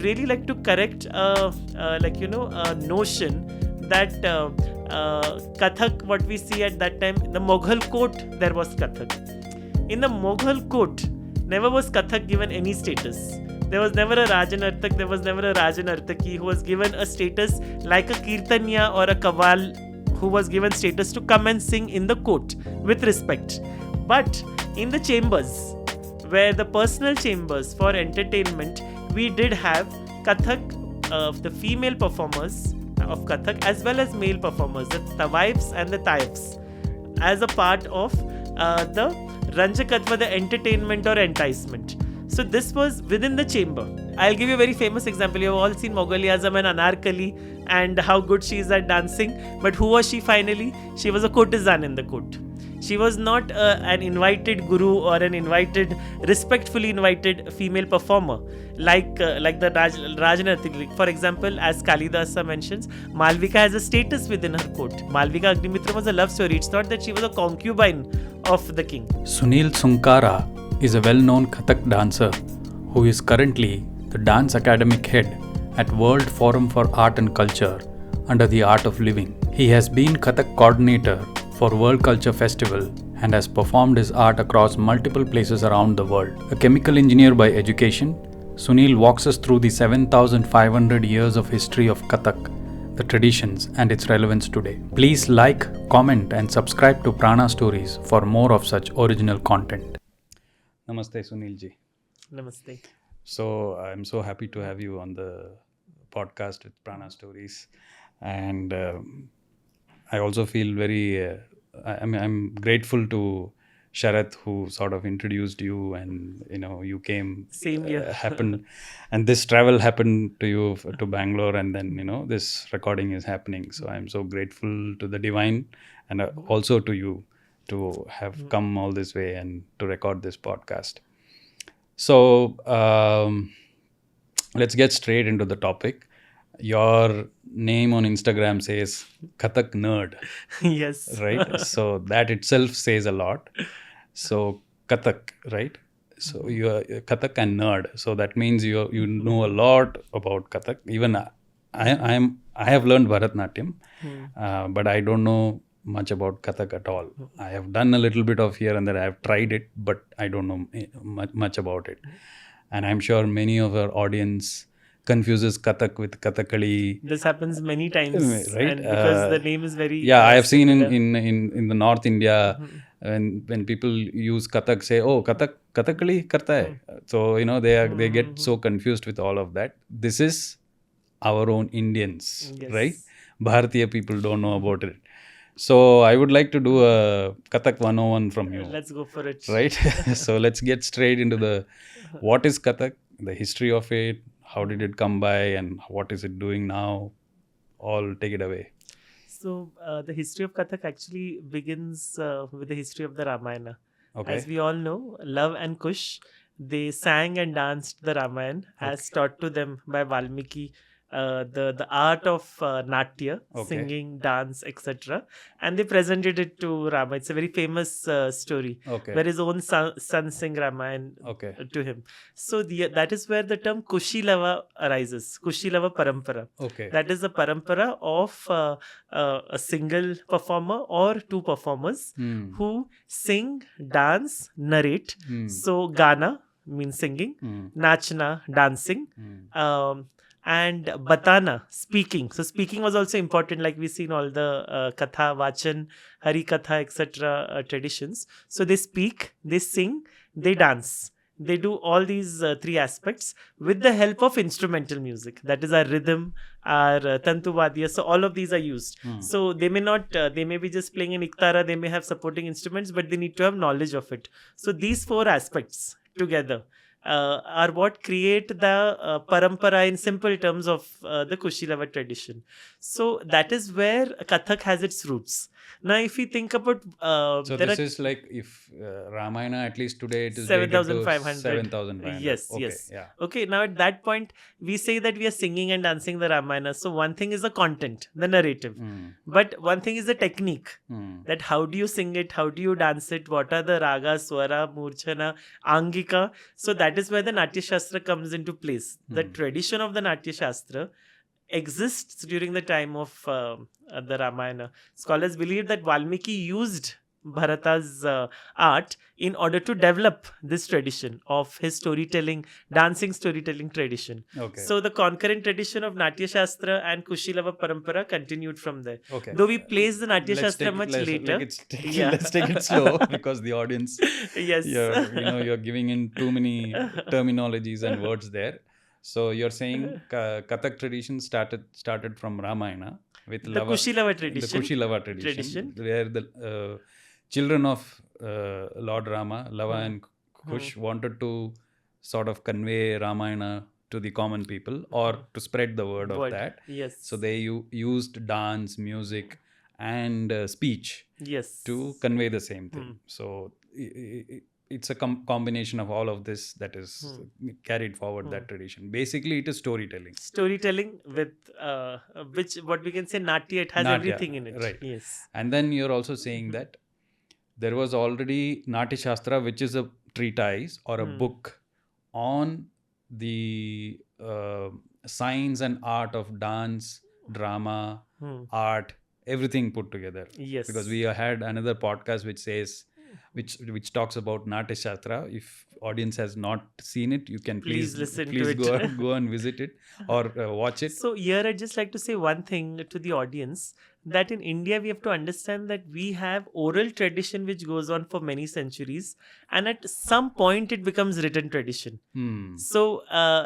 Really like to correct a notion that Kathak, what we see at that time, in the Mughal court there was Kathak. In the Mughal court never was Kathak given any status. There was never a Rajanartak, there was never a Rajanartaki who was given a status like a Kirtanya or a Kaval who was given status to come and sing in the court with respect. But in the chambers, where the personal chambers for entertainment, we did have Kathak, the female performers of Kathak as well as male performers, the wives and the taifs, as a part of the Ranjakatva, the entertainment or enticement. So this was within the chamber. I'll give you a very famous example. You have all seen Mughal Azam and Anarkali and how good she is at dancing. But who was she finally? She was a courtesan in the court. She was not an invited guru or an respectfully invited female performer like the Rajanartik. For example, as Kalidasa mentions, Malvika has a status within her court. Malvika Agnimitram was a love story. It's not that she was a concubine of the king. Sunil Sunkara is a well-known Kathak dancer who is currently the dance academic head at World Forum for Art and Culture under the Art of Living. He has been Kathak coordinator for World Culture Festival and has performed his art across multiple places around the world. A chemical engineer by education, Sunil walks us through the 7,500 years of history of Kathak, the traditions and its relevance today. Please like, comment and subscribe to Prana Stories for more of such original content. Namaste Sunil ji. Namaste. So I'm so happy to have you on the podcast with Prana Stories, and I also feel very I'm grateful to Sharath who sort of introduced you, and you came. Same year. Happened, and this travel happened to you to Bangalore, and then this recording is happening. So I'm so grateful to the divine and also to you to have come all this way and to record this podcast. So let's get straight into the topic. Your name on Instagram says Kathak Nerd. Yes. Right? So that itself says a lot. So Kathak, right? So you are Kathak and Nerd. So that means you know a lot about Kathak. Even I have learned Bharatnatyam, but I don't know much about Kathak at all. I have done a little bit of here and there. I have tried it, but I don't know much about it. And I'm sure many of our audience confuses Kathak with Kathakali. This happens many times, right? And because the name is very. Yeah, I have seen in the North India when people use Kathak, say, "Oh, Kathakali karta hai." So they get so confused with all of that. This is our own Indians, Yes. right? Bharatiya people don't know about it. So I would like to do a Kathak 101 from you. Let's go for it. Right? So let's get straight into what is Kathak, the history of it, how did it come by, and what is it doing now? All take it away. So the history of Kathak actually begins with the history of the Ramayana. Okay. As we all know, Love and Kush, they sang and danced the Ramayana as taught to them by Valmiki. The art of Natya, singing, dance, etc. And they presented it to Rama. It's a very famous story where his own son sang Ramayana to him. So that is where the term Kushilava arises. Kushilava Parampara. That is the parampara of a single performer or two performers who sing, dance, narrate. So Gana means singing, Nachna, dancing. And Batana, speaking. So speaking was also important, like we see in all the Katha, Vachan, Hari Katha, etc. Traditions. So they speak, they sing, they dance. They do all these three aspects with the help of instrumental music. That is our rhythm, our Tantu Vadya. So all of these are used. So they may not, they may be just playing an iktara, they may have supporting instruments, but they need to have knowledge of it. So these four aspects together are what create the parampara in simple terms of the Kushilava tradition. So that is where Kathak has its roots. Now, if we think about... so this is like if Ramayana, at least today, it is 7,500. 7,500. Yes, okay, yes. Yeah. Okay, now at that point, we say that we are singing and dancing the Ramayana. So one thing is the content, the narrative. But one thing is the technique. That how do you sing it? How do you dance it? What are the raga, swara, murchana, angika? So that that is where the Natya Shastra comes into place. The tradition of the Natya Shastra exists during the time of the Ramayana. Scholars believe that Valmiki used Bharata's art in order to develop this tradition of his storytelling, dancing storytelling tradition. Okay. So the concurrent tradition of Natya Shastra and Kushilava Parampara continued from there. Okay. Though we place the Natya Let's Shastra take- much let's- later. Let's take it slow because the audience, Yes. you're giving in too many terminologies and words there. So you're saying Kathak tradition started from Ramayana with The Kushilava tradition. The Kushilava tradition. Where the children of Lord Rama, Lava and Kush, wanted to sort of convey Ramayana to the common people or to spread the word of that. Yes. So they used dance, music, and speech to convey the same thing. So it's a combination of all of this that is carried forward that tradition. Basically, it is storytelling. Storytelling with which, what we can say, Natya, it has everything in it. Right. Yes. And then you're also saying that there was already Natya Shastra, which is a treatise or a book on the science and art of dance, drama, art, everything put together. Yes. Because we had another podcast which says, which talks about Natya Shastra. If audience has not seen it, you can please listen to it. go and visit it or watch it. So here I'd just like to say one thing to the audience, that in India we have to understand that we have oral tradition which goes on for many centuries, and at some point it becomes written tradition. So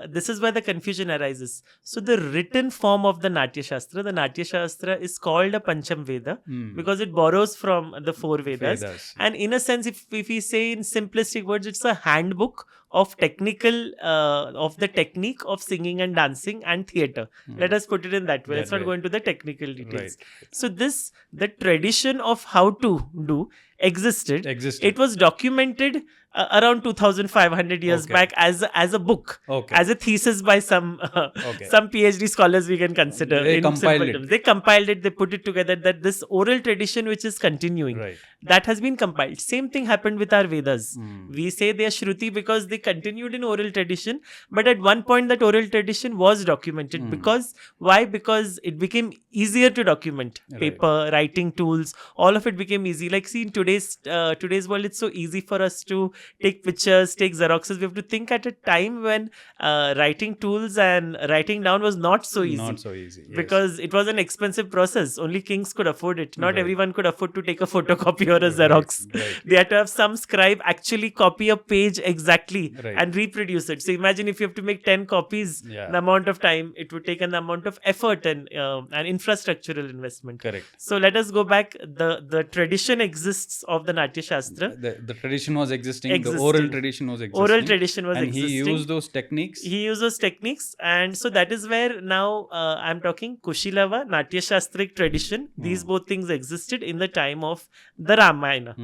this is where the confusion arises. So the written form of the Natya Shastra is called a Pancham Veda because it borrows from the four Vedas. And in a sense, if we say in simplistic words, it's a handbook of of the technique of singing and dancing and theatre. Let us put it in that way. Let's not go into the technical details. Right. So the tradition of how to do existed. It was documented around 2,500 years back as a book, as a thesis by some PhD scholars we can consider. They compiled it. They compiled it. They put it together, that this oral tradition which is continuing, that has been compiled. Same thing happened with our Vedas. We say they are Shruti because they continued in oral tradition, but at one point that oral tradition was documented. Because why? Because it became easier to document. Paper, writing tools, all of it became easy. Like, see, in today's world, it's so easy for us to take pictures, take Xeroxes. We have to think at a time when writing tools and writing down was not so easy. Not so easy. Yes. Because it was an expensive process. Only kings could afford it. Not everyone could afford to take a photocopy or a Xerox. They had to have some scribe actually copy a page exactly and reproduce it. So imagine if you have to make 10 copies, the amount of time it would take and the amount of effort and infrastructural investment. Correct. So let us go back. The tradition exists of the Natya Shastra. The tradition was existing. The oral tradition was existing. Oral tradition was existing. existing. And he used those techniques. And so that is where now I'm talking Kushilava, Natya Shastric tradition. These both things existed in the time of the Ramayana.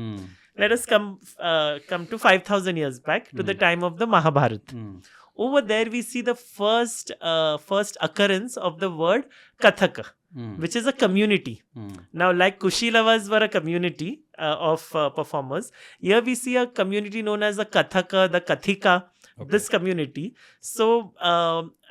Let us come to 5,000 years back to the time of the Mahabharata. Over there we see the first occurrence of the word Kathak, which is a community. Now, like Kushilavas were a community of performers, here we see a community known as the Kathaka, the Kathika, this community. So,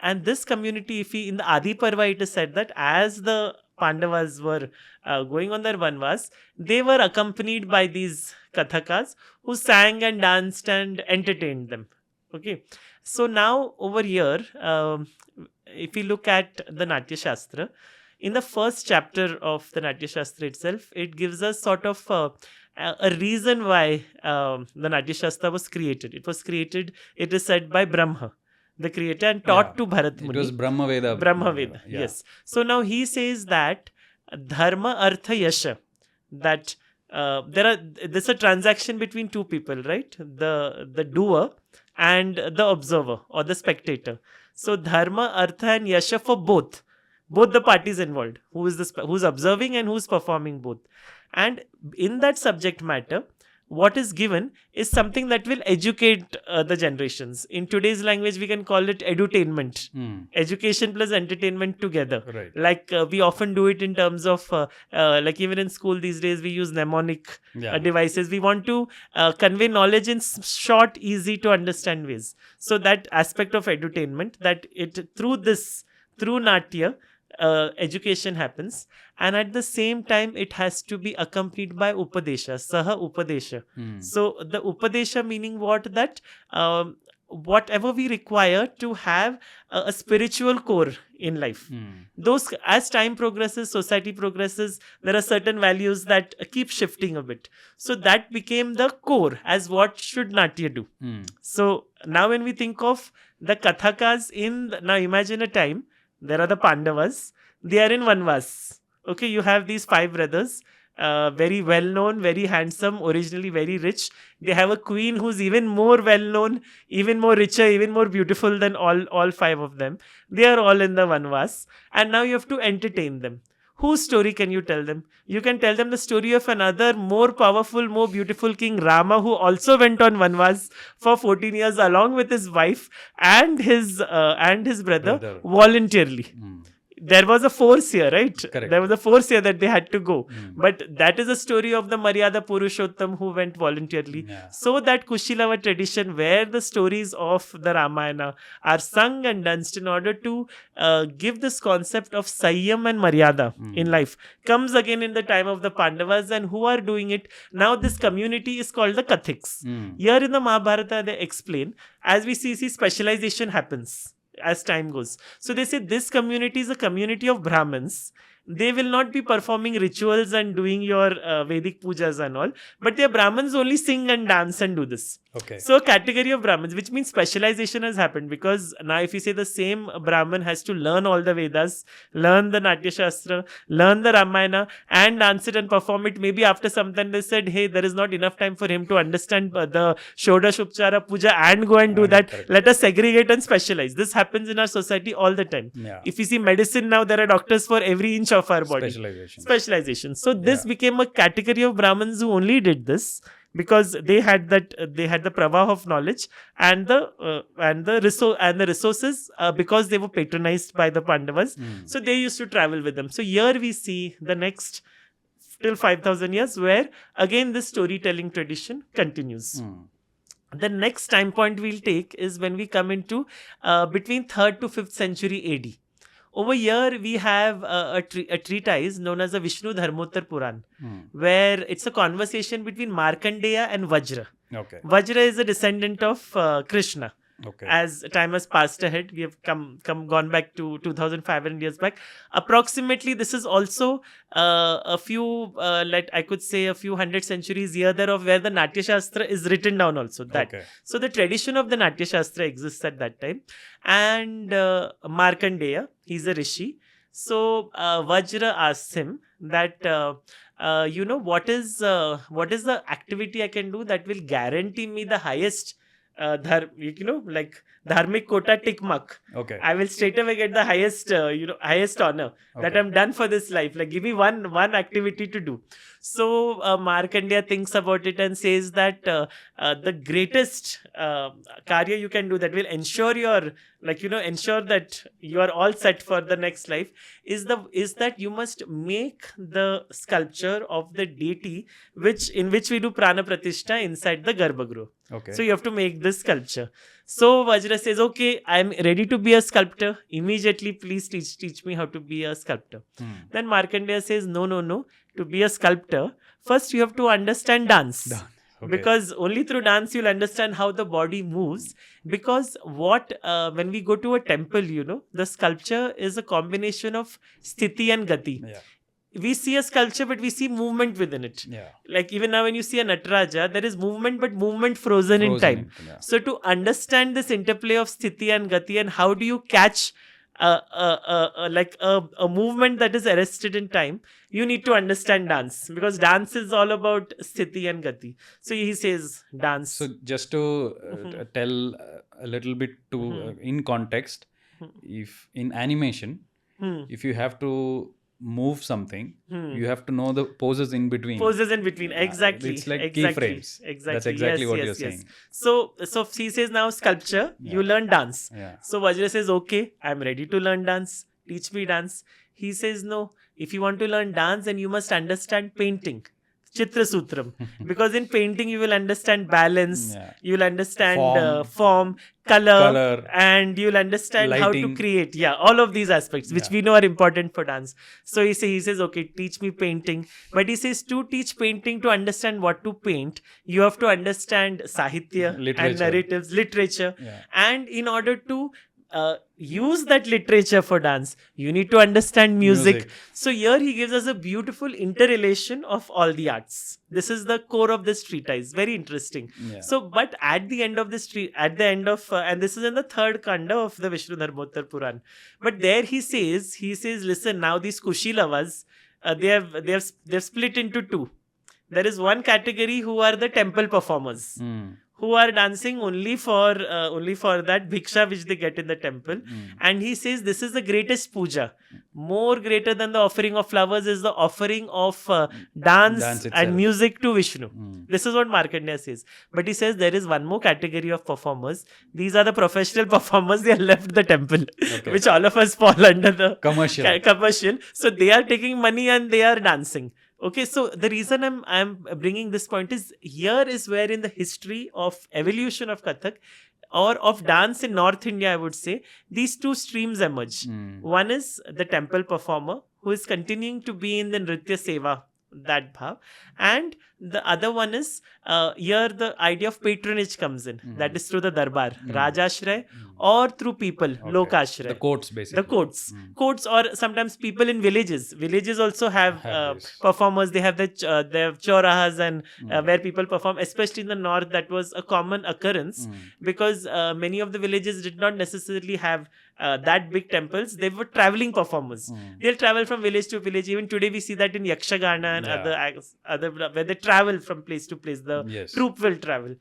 and this community, in the Adi Parva, it is said that as the Pandavas were going on their Vanvas, they were accompanied by these Kathakas who sang and danced and entertained them. Okay. So now over here, if we look at the Natya Shastra, in the first chapter of the Natya Shastra itself, it gives us sort of a reason why the Natya Shastra was created. It was created, it is said, by Brahma, the creator, and taught to Bharat Muni. It was Brahma Veda. Brahma Veda, yes. So now he says that Dharma, Artha, Yasha, that there's a transaction between two people, right? The doer and the observer or the spectator. So Dharma, Artha and Yasha for both the parties involved, who's observing and who's performing both. And in that subject matter, what is given is something that will educate the generations. In today's language, we can call it edutainment. Education plus entertainment together. Right. Like we often do it in terms of, like even in school these days, we use mnemonic devices. We want to convey knowledge in short, easy to understand ways. So that aspect of edutainment, that it through Natya, education happens, and at the same time it has to be accompanied by upadesha, saha upadesha. So the upadesha meaning what? That whatever we require to have a spiritual core in life. Those, as time progresses, society progresses, there are certain values that keep shifting a bit. So that became the core as what should Natya do. So now when we think of the Kathakas now imagine a time, there are the Pandavas. They are in Vanvas. Okay, you have these 5 brothers, very well known, very handsome, originally very rich. They have a queen who's even more well known, even more richer, even more beautiful than all 5 of them. They are all in the Vanvas, and now you have to entertain them. Whose story can you tell them? You can tell them the story of another more powerful, more beautiful king, Rama, who also went on Vanvas for 14 years along with his wife and his brother voluntarily. There was a force here, right? Correct. There was a force here that they had to go. But that is a story of the Maryada Purushottam who went voluntarily. So that Kushilava tradition, where the stories of the Ramayana are sung and danced in order to give this concept of Sayyam and Maryada in life, comes again in the time of the Pandavas. And who are doing it? Now this community is called the Kathiks. Here in the Mahabharata, they explain, as we see specialization happens as time goes. So they say this community is a community of Brahmins. They will not be performing rituals and doing your Vedic pujas and all, but their Brahmins only sing and dance and do this. Okay. So a category of Brahmins, which means specialization has happened, because now if you say the same Brahmin has to learn all the Vedas, learn the Natshastra, learn the Ramayana and dance it and perform it, maybe after some time they said, hey, there is not enough time for him to understand the Shodash Upchara Puja and go and do that. Correct. Let us segregate and specialize. This happens in our society all the time. If you see medicine now, there are doctors for every inch of our body. Specialization. So this became a category of Brahmins who only did this because they had the pravah of knowledge and the resources because they were patronized by the Pandavas. So they used to travel with them. So here we see the next till 5,000 years where again this storytelling tradition continues. The next time point we'll take is when we come into between 3rd to 5th century AD. Over here, we have a treatise known as the Vishnu Dharmottar Puran, where it's a conversation between Markandeya and Vajra. Okay. Vajra is a descendant of Krishna. Okay. As time has passed ahead, we have gone back to 2,500 years back. Approximately, this is also a few hundred centuries here there of where the Natya Shastra is written down also. So the tradition of the Natya Shastra exists at that time. And Markandeya, he's a rishi. So Vajra asks him that what is the activity I can do that will guarantee me the highest dharmic quota tick mark. Okay. I will straight away get the highest honor that I'm done for this life. Like, give me one activity to do. So Markandeya thinks about it and says that the greatest karya you can do that will ensure ensure that you are all set for the next life is that you must make the sculpture of the deity in which we do prana pratishtha inside the garbhagruha. Okay. So you have to make this sculpture. So Vajra says, okay, I'm ready to be a sculptor. Immediately, please teach me how to be a sculptor. Then Markandeya says, no. To be a sculptor, first you have to understand dance. Okay. Because only through dance you'll understand how the body moves. Because when we go to a temple, the sculpture is a combination of sthiti and gati. Yeah. We see a sculpture, but we see movement within it. Yeah. Like even now when you see a Nataraja, there is movement, but movement frozen in time. So to understand this interplay of sthiti and gati and how do you catch a movement that is arrested in time, you need to understand dance, because dance is all about sthiti and gati. So he says dance. So just to tell a little bit in context, if in animation, if you have to move something, you have to know the poses in between. Poses in between, exactly. It's like exactly. keyframes. Exactly. That's exactly yes, what yes, you're yes. saying. So he says now sculpture, you learn dance. Yeah. So Vajra says, okay, I'm ready to learn dance. Teach me dance. He says, no, if you want to learn dance, then you must understand painting. Chitra Sutram. Because in painting, you will understand balance, you will understand form, color, and you'll understand how to lighting. create. Yeah, all of these aspects, which we know are important for dance. So he says, okay, teach me painting. But he says, to teach painting, to understand what to paint, you have to understand Sahitya and narratives, literature. And in order to use that literature for dance, you need to understand music. So here he gives us a beautiful interrelation of all the arts. This is the core of this treatise. Very interesting. So, but at the end of this and this is in the third kanda of the Vishnu Dharmottar Puran. But there he says, listen, now these Kushilavas, they have split into two. There is one category who are the temple performers. Who are dancing only for that bhiksha which they get in the temple. And he says this is the greatest puja. More greater than the offering of flowers is the offering of dance and music to Vishnu. This is what Markandeya says. But he says there is one more category of performers. These are the professional performers. They have left the temple, which all of us fall under the commercial. So they are taking money and they are dancing. Okay, so the reason I'm bringing this point is here is where in the history of evolution of Kathak or of dance in North India, I would say, these two streams emerge. One is the temple performer who is continuing to be in the Nritya Seva, that bhav. And the other one is, here the idea of patronage comes in. That is through the darbar, Rajashray, or through people, Lokashray. The courts, basically. The courts. Courts, or sometimes people in villages. Villages also have performers. They have they have chaurahas and where people perform, especially in the north. That was a common occurrence because many of the villages did not necessarily have that big temples. They were traveling performers. They'll travel from village to village. Even today we see that in Yakshagana and other where they travel from place to place. The troupe will travel.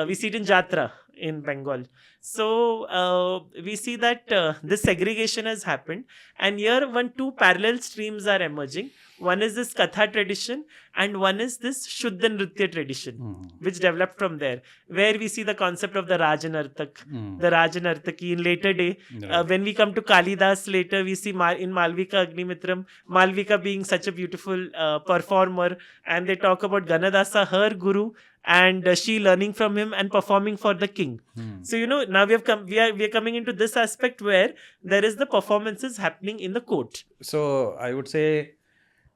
We see it in Jatra in Bengal. So we see that this segregation has happened, and here two parallel streams are emerging. One is this Katha tradition and one is this Shuddha Nritya tradition, which developed from there, where we see the concept of the Rajanartak, the Rajanartaki in later day. When we come to Kalidas later, we see in Malvika Agnimitram, Malvika being such a beautiful performer, and they talk about Ganadasa, her guru, and she learning from him and performing for the king. So now we are coming into this aspect where there is the performances happening in the court. So I would say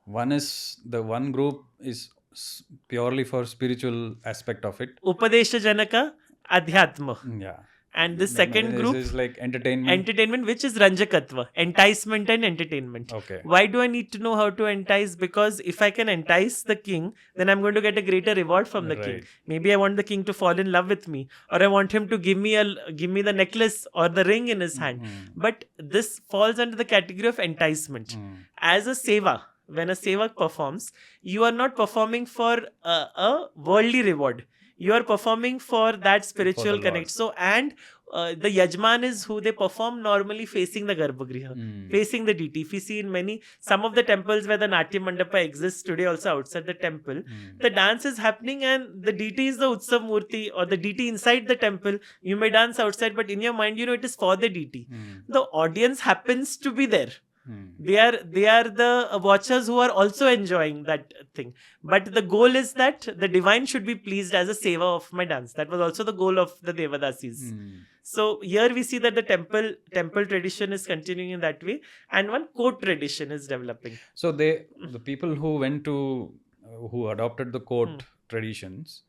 one group is purely for spiritual aspect of it. Upadesha Janaka, Adhyatma. Yeah. And the second group is like entertainment, which is Ranjakatva, enticement and entertainment. Okay. Why do I need to know how to entice? Because if I can entice the king, then I'm going to get a greater reward from the king. Maybe I want the king to fall in love with me, or I want him to give me the necklace or the ring in his hand. But this falls under the category of enticement. As a seva, when a sevak performs, you are not performing for a worldly reward. You are performing for that spiritual connect. So, and the Yajman is who they perform normally facing the Garbhagriha, facing the deity. If you see in some of the temples where the Natya Mandapa exists today also outside the temple, the dance is happening and the deity is the Utsav Murti or the deity inside the temple. You may dance outside, but in your mind, it is for the deity. The audience happens to be there. They are the watchers who are also enjoying that thing. But the goal is that the divine should be pleased as a seva of my dance. That was also the goal of the Devadasis. So here we see that the temple tradition is continuing in that way, and one court tradition is developing. So the people who who adopted the court traditions,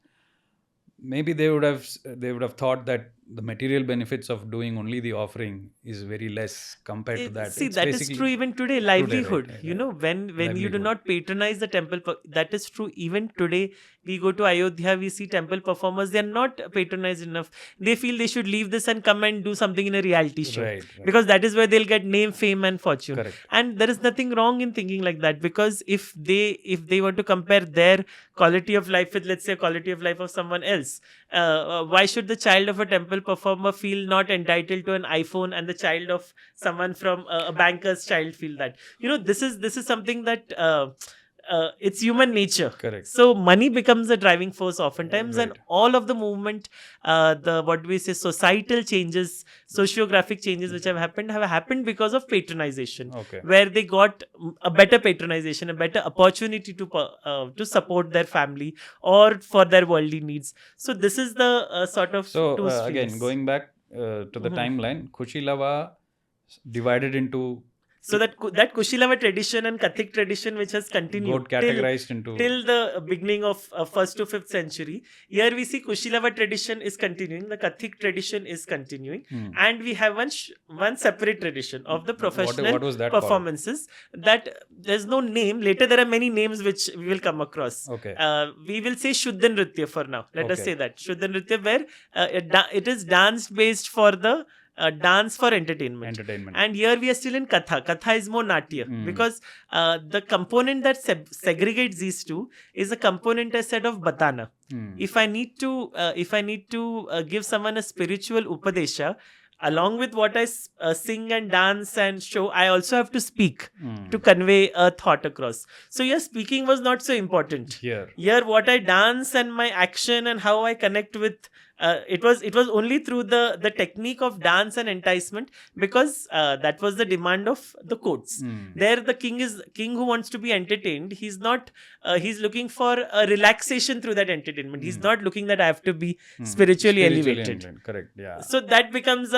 maybe they would have thought that the material benefits of doing only the offering is very less compared to that. See, that is true even today. Livelihood, when you do not patronize the temple, that is true even today. We go to Ayodhya, we see temple performers, they are not patronized enough. They feel they should leave this and come and do something in a reality show. Because that is where they'll get name, fame and fortune. Correct. And there is nothing wrong in thinking like that, because if they want to compare their quality of life with, let's say, quality of life of someone else, why should the child of a temple temple performer feel not entitled to an iPhone, and the child of someone from a banker's child feel that. This is something that it's human nature. Correct. So money becomes a driving force oftentimes, and Right. all of the movement, the what do we say, societal changes, sociographic changes which have happened because of patronization, Okay. where they got a better patronization, a better opportunity to support their family or for their worldly needs. So this is the sort of So two again, streams. going back to the timeline, Khushi Lava divided into So that Kushilava tradition and Kathik tradition, which has continued got categorized into till the beginning of 1st to 5th century. Here we see Kushilava tradition is continuing, the Kathik tradition is continuing, and we have one separate tradition of the professional what was that called? performances. That there's no name. Later there are many names which we will come across. Okay. We will say Shuddha Nritya for now. Let us Okay. say that Shuddha Nritya, where it is dance based for the dance for entertainment. And here we are still in Katha. Katha is more Natya, because the component that segregates these two is a component I said of Batana. If I need to give someone a spiritual upadesha, along with what I sing and dance and show, I also have to speak to convey a thought across. So your speaking was not so important. Here What I dance and my action and how I connect with, it was only through the technique of dance and enticement, because that was the demand of the courts. There the king who wants to be entertained. He's not he's looking for a relaxation through that entertainment. He's not looking that I have to be spiritually elevated. Correct. Yeah. So that becomes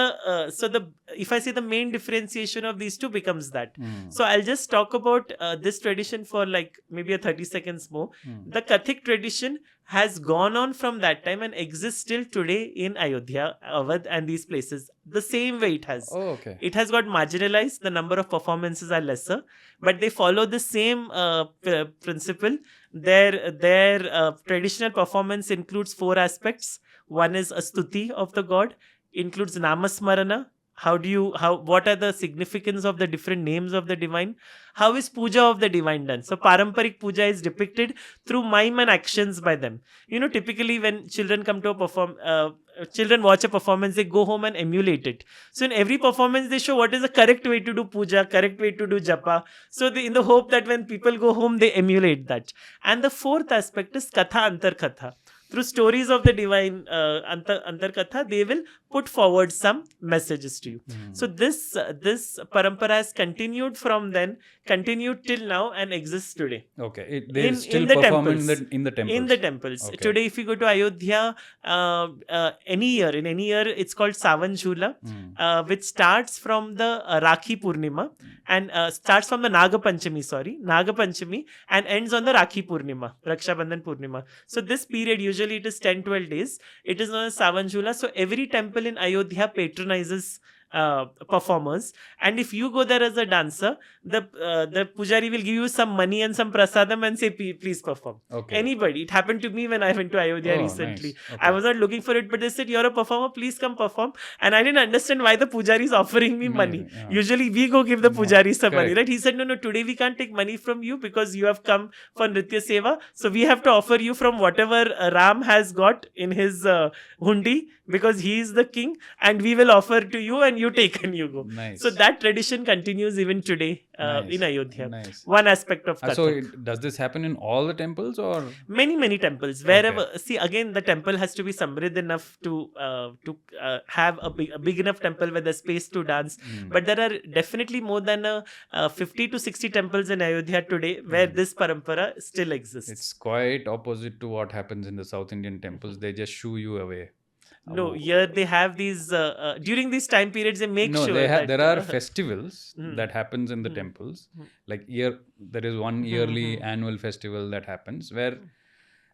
if I say the main differentiation of these two becomes that. So I'll just talk about this tradition for like maybe 30 seconds more. The Kathik tradition has gone on from that time and exists still today in Ayodhya, Awadh and these places the same way it has. Oh, okay. It has got marginalized. The number of performances are lesser, but they follow the same principle. Their traditional performance includes 4 aspects. One is a stuti of the god, includes namasmarana. What are the significance of the different names of the divine? How is puja of the divine done? So paramparik puja is depicted through mime and actions by them. Typically when children come to children watch a performance, they go home and emulate it. So in every performance, they show what is the correct way to do puja, correct way to do japa. So in the hope that when people go home, they emulate that. And the 4th aspect is katha antarkatha. Through stories of the divine antarkatha, they will put forward some messages to you. So this parampara has continued from then, continued till now, and exists today. Okay. They still in the perform temples. in the temples. In the temples. Okay. Today, if you go to Ayodhya, in any year, it's called Savan Jhula, which starts from the Rakhi Purnima and starts from the Naga Panchami, and ends on the Rakhi Purnima, Raksha Bandhan Purnima. So this period, usually it is 10-12 days. It is known as Savan Jhula. So every temple in Ayodhya patronizes performers, and if you go there as a dancer, the pujari will give you some money and some prasadam and say please perform. Okay. Anybody. It happened to me when I went to Ayodhya recently. Nice. Okay. I was not looking for it, but they said, you're a performer, please come perform. And I didn't understand why the pujari is offering me money. Yeah. Usually we go give the pujari some money, Correct. right? He said, no, today we can't take money from you because you have come for Nritya Seva. So we have to offer you from whatever Ram has got in his hundi, because he is the king, and we will offer to you and you take and you go. Nice. So that tradition continues even today Nice. in Ayodhya. Nice. One aspect of Kathak. So does this happen in all the temples or? Many temples. Wherever, see, again, the temple has to be samrid enough to have a big enough temple with a space to dance. But there are definitely more than 50 to 60 temples in Ayodhya today where this parampara still exists. It's quite opposite to what happens in the South Indian temples. They just shoo you away. No, here they have these during these time periods. They make sure that there are that festivals that happens in the temples. Like there is one yearly annual festival that happens where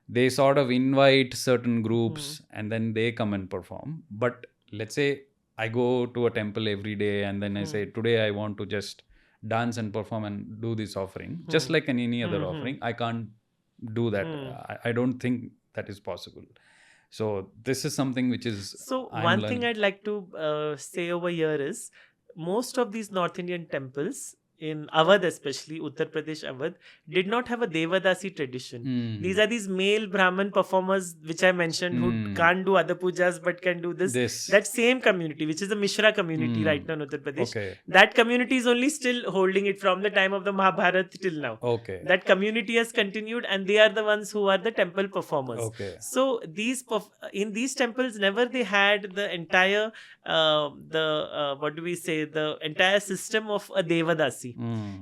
they sort of invite certain groups and then they come and perform. But let's say I go to a temple every day and then I say today I want to just dance and perform and do this offering, just like any other offering. I can't do that. I don't think that is possible. So this is something which is... So one thing I'd like to say over here is, most of these North Indian temples Awadh, especially Uttar Pradesh Awadh, did not have a Devadasi tradition. These are these male Brahmin performers which I mentioned who can't do other pujas but can do this. That same community, which is a Mishra community right now in Uttar Pradesh, that community is only still holding it from the time of the Mahabharata till now. That community has continued, and they are the ones who are the temple performers. So in these temples, never they had the entire the entire system of a Devadasi.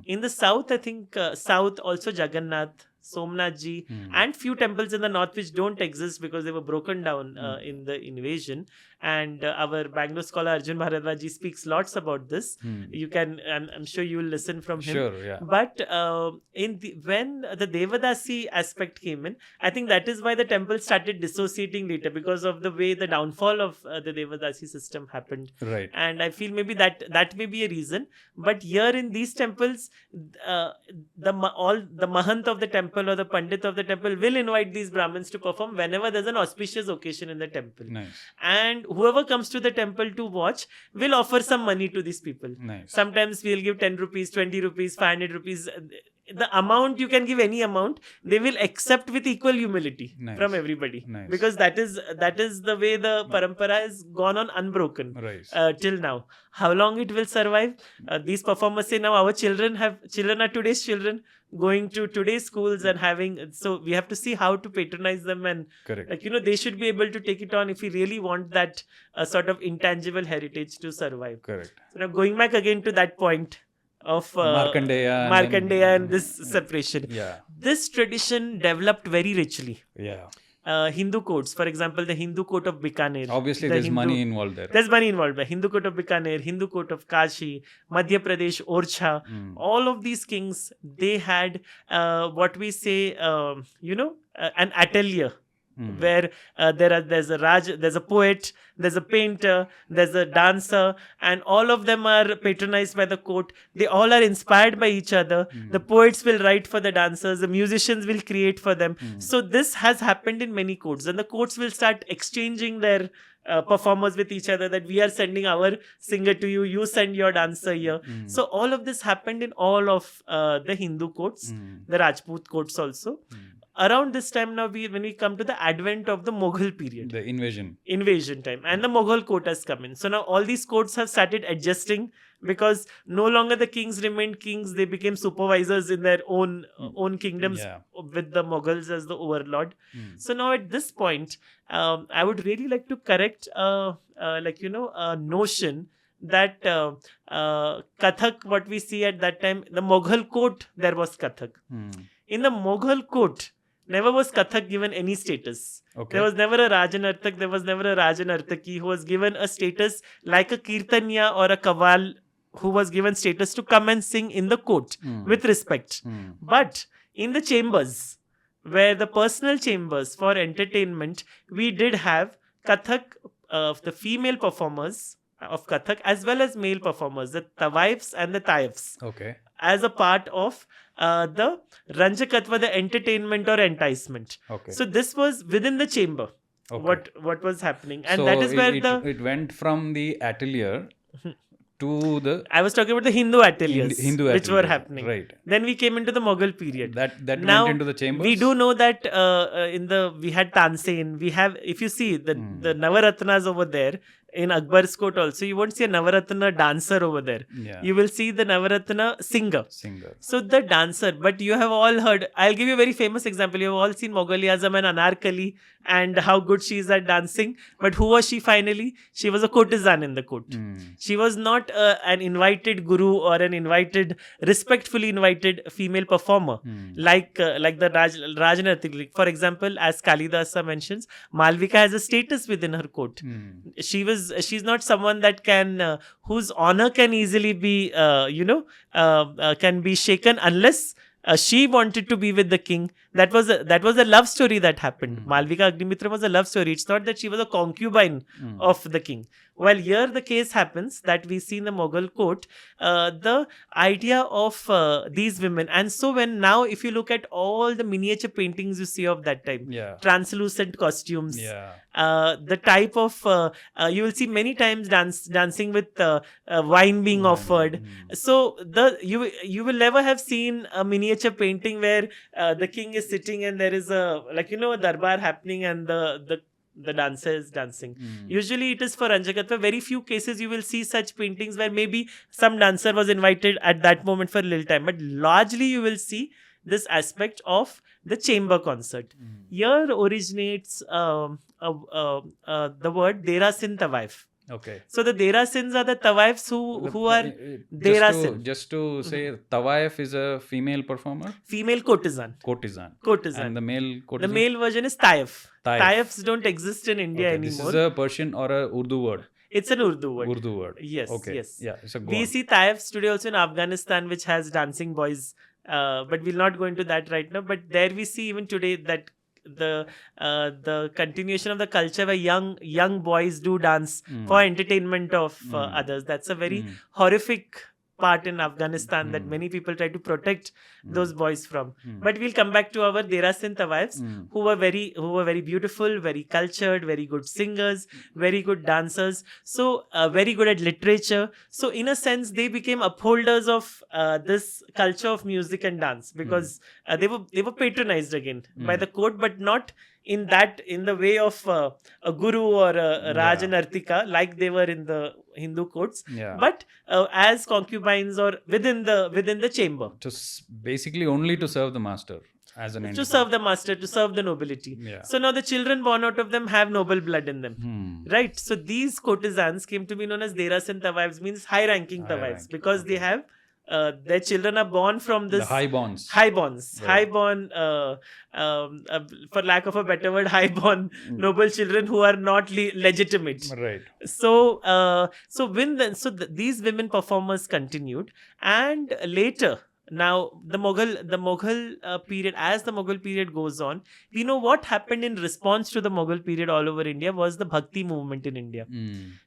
In the south, I think south also Jagannath, Somnath ji, and few temples in the north which don't exist because they were broken down in the invasion. And our Bangalore scholar Arjun Bharadwaj ji speaks lots about this. You can, I'm sure you will listen from him. Sure, yeah. But when the Devadasi aspect came in, I think that is why the temple started dissociating later, because of the way the downfall of the Devadasi system happened. Right. And I feel maybe that may be a reason. But here in these temples, the Mahant of the temple or the Pandit of the temple will invite these Brahmins to perform whenever there's an auspicious occasion in the temple. Nice. And whoever comes to the temple to watch will offer some money to these people. Nice. Sometimes we'll give 10 rupees, 20 rupees, 500 rupees. The amount, you can give any amount, they will accept with equal humility from everybody. Because that is the way the parampara has gone on unbroken till now. How long it will survive? These performers say now our children are today's children, going to today's schools and having, so we have to see how to patronize them, and they should be able to take it on if we really want that sort of intangible heritage to survive. Correct. So now going back again to that point of Markandeya and this separation. Yeah. This tradition developed very richly. Yeah. Hindu courts, for example, the Hindu court of Bikaner. Obviously, there's money involved there. There's money involved. Hindu court of Bikaner, Hindu court of Kashi, Madhya Pradesh, Orchha. All of these kings, they had what we say, an atelier. Where there's a poet, there's a painter, there's a dancer, and all of them are patronized by the court. They all are inspired by each other. The poets will write for the dancers, the musicians will create for them. So this has happened in many courts, and the courts will start exchanging their performers with each other, that we are sending our singer to you, you send your dancer here. So all of this happened in all of the Hindu courts, the Rajput courts also. Around this time now, when we come to the advent of the Mughal period. The invasion time. And the Mughal court has come in. So now all these courts have started adjusting, because no longer the kings remained kings. They became supervisors in their own kingdoms with the Mughals as the overlord. So now at this point, I would really like to correct a notion that Kathak, what we see at that time, the Mughal court, there was Kathak. In the Mughal court, never was Kathak given any status. There was never a Rajanartak, there was never a Rajanartaki who was given a status like a Kirtanya or a Kaval, who was given status to come and sing in the court with respect. But in the chambers, where the personal chambers for entertainment, we did have Kathak, the female performers of Kathak, as well as male performers, the Tawaifs and the Taifs, as a part of the Ranjakatva, the entertainment or enticement. So this was within the chamber, what was happening. And so that is where it went from the atelier to the... I was talking about the Hindu ateliers, which were happening. Right. Then we came into the Mughal period. That now, went into the chambers? We do know that we had Tansen. We have, if you see the Navaratnas over there, in Akbar's court also, you won't see a Navaratna dancer over there. You will see the Navaratna singer. So the dancer, but you have all heard, I'll give you a very famous example. You have all seen Mughal-e-Azam and Anarkali and how good she is at dancing. But who was she finally? She was a courtesan in the court. She was not an invited guru or an respectfully invited female performer like the Rajanartik. For example, as Kalidasa mentions, Malvika has a status within her court. She's not someone that can, whose honor can easily be, can be shaken unless she wanted to be with the king. That was a love story that happened. Malvika Agnimitra was a love story. It's not that she was a concubine of the king. While here the case happens that we see in the Mughal court, the idea of these women. And so when now, if you look at all the miniature paintings you see of that time, translucent costumes, the type of, you will see many times dancing with wine being offered. So you will never have seen a miniature painting where the king is sitting and there is a, like, a darbar happening and the dancer is dancing. Usually it is for Ranjakatva. Very few cases you will see such paintings where maybe some dancer was invited at that moment for a little time. But largely you will see this aspect of the chamber concert. Here originates the word Derasin Tawaif. Okay. So the Derasins are the Tawaifs who are Derasin. Just to say, Tawaif is a female performer? Female courtesan. And the male courtesan? The male version is Taif. Taifs don't exist in India anymore. This is a Persian or a Urdu word? It's an Urdu word. Yes, yes. Yeah, we see Taifs today also in Afghanistan, which has dancing boys. But we'll not go into that right now. But there we see even today that the continuation of the culture where young boys do dance for entertainment of others. That's a very horrific part in Afghanistan that many people try to protect those boys from. But we'll come back to our Derasin Tawaifs, who were very beautiful, very cultured, very good singers, very good dancers, so very good at literature. So in a sense, they became upholders of this culture of music and dance, because they were patronized again by the court, but not in the way of a guru or a Raj and Artika, like they were in the Hindu courts, but as concubines or within the chamber. Basically only to serve the master as an entity. To serve the master, to serve the nobility. So now the children born out of them have noble blood in them. Right? So these courtesans came to be known as Derasin Tawaifs, means high-ranking Tawaifs, because they have their children are born from this highborn, for lack of a better word, highborn noble children who are not legitimate. Right. So these women performers continued, and later, now the Mughal period, as the Mughal period goes on, we know what happened in response to the Mughal period all over India was the Bhakti movement in India,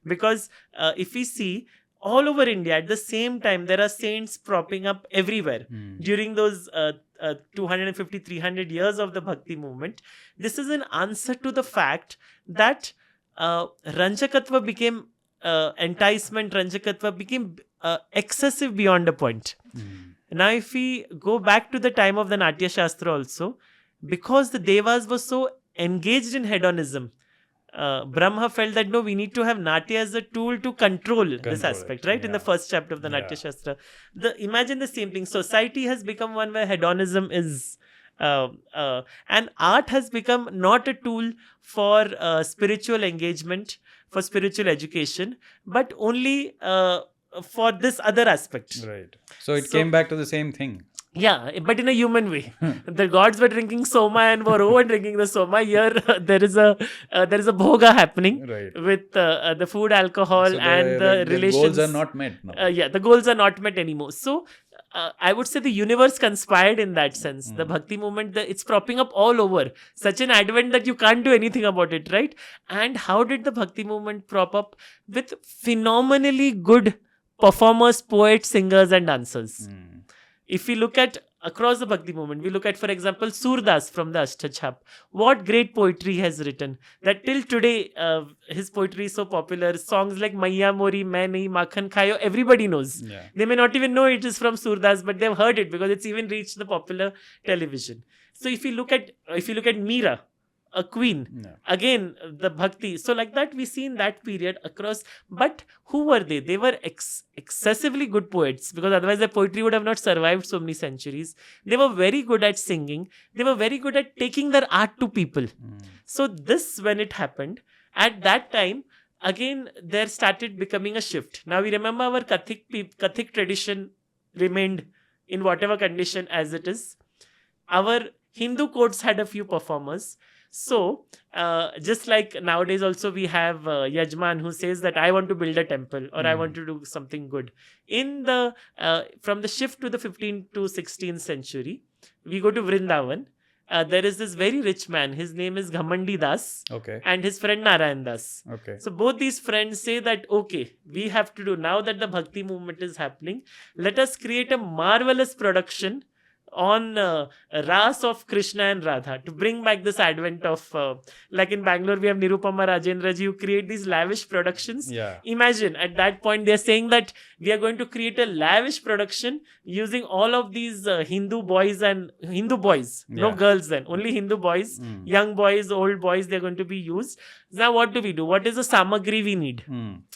because if we see, all over India at the same time, there are saints propping up everywhere during those 250, 300 years of the Bhakti movement. This is an answer to the fact that Ranjakatva became enticement, Ranjakatva became excessive beyond a point. Now, if we go back to the time of the Natshastra also, because the Devas were so engaged in hedonism, Brahma felt that no, we need to have Natya as a tool to control this aspect, right? In the first chapter of the Natshastra. Imagine the same thing. Society has become one where hedonism is, and art has become not a tool for spiritual engagement, for spiritual education, but only for this other aspect. Right. So it came back to the same thing. Yeah, but in a human way. The gods were drinking soma and were over drinking the soma. Here, there is a bhoga happening with the food, alcohol, so and the relations. The goals are not met now. The goals are not met anymore. So, I would say the universe conspired in that sense. The Bhakti movement, it's propping up all over. Such an advent that you can't do anything about it, right? And how did the Bhakti movement prop up? With phenomenally good performers, poets, singers, and dancers. If we look at across the Bhakti movement, we look at, for example, Surdas from the Ashtachap. What great poetry he has written. That till today, his poetry is so popular. Songs like Maiya Mori, Main Nahi Makhan Khayo, everybody knows. They may not even know it is from Surdas, but they've heard it because it's even reached the popular television. So if you look at Meera, a queen, again the Bhakti. So like that we see in that period across. But who were they? They were excessively good poets, because otherwise their poetry would have not survived so many centuries. They were very good at singing. They were very good at taking their art to people. So this, when it happened, at that time, again there started becoming a shift. Now we remember our Kathak tradition remained in whatever condition as it is. Our Hindu courts had a few performers. So, just like nowadays also we have Yajman who says that I want to build a temple or I want to do something good. In the from the shift to the 15th to 16th century, we go to Vrindavan. there is this very rich man. His name is Ghamandi Das. Okay. And his friend Narayan Das. Okay. So both these friends say that, okay, we have to do, now that the Bhakti movement is happening, let us create a marvelous production on Ras of Krishna and Radha to bring back this advent of, like in Bangalore, we have Nirupama Rajendra ji, who create these lavish productions. Yeah. Imagine at that point, they're saying that we are going to create a lavish production using all of these Hindu boys, no girls then, only Hindu boys, young boys, old boys, they're going to be used. Now, what do we do? What is the samagri we need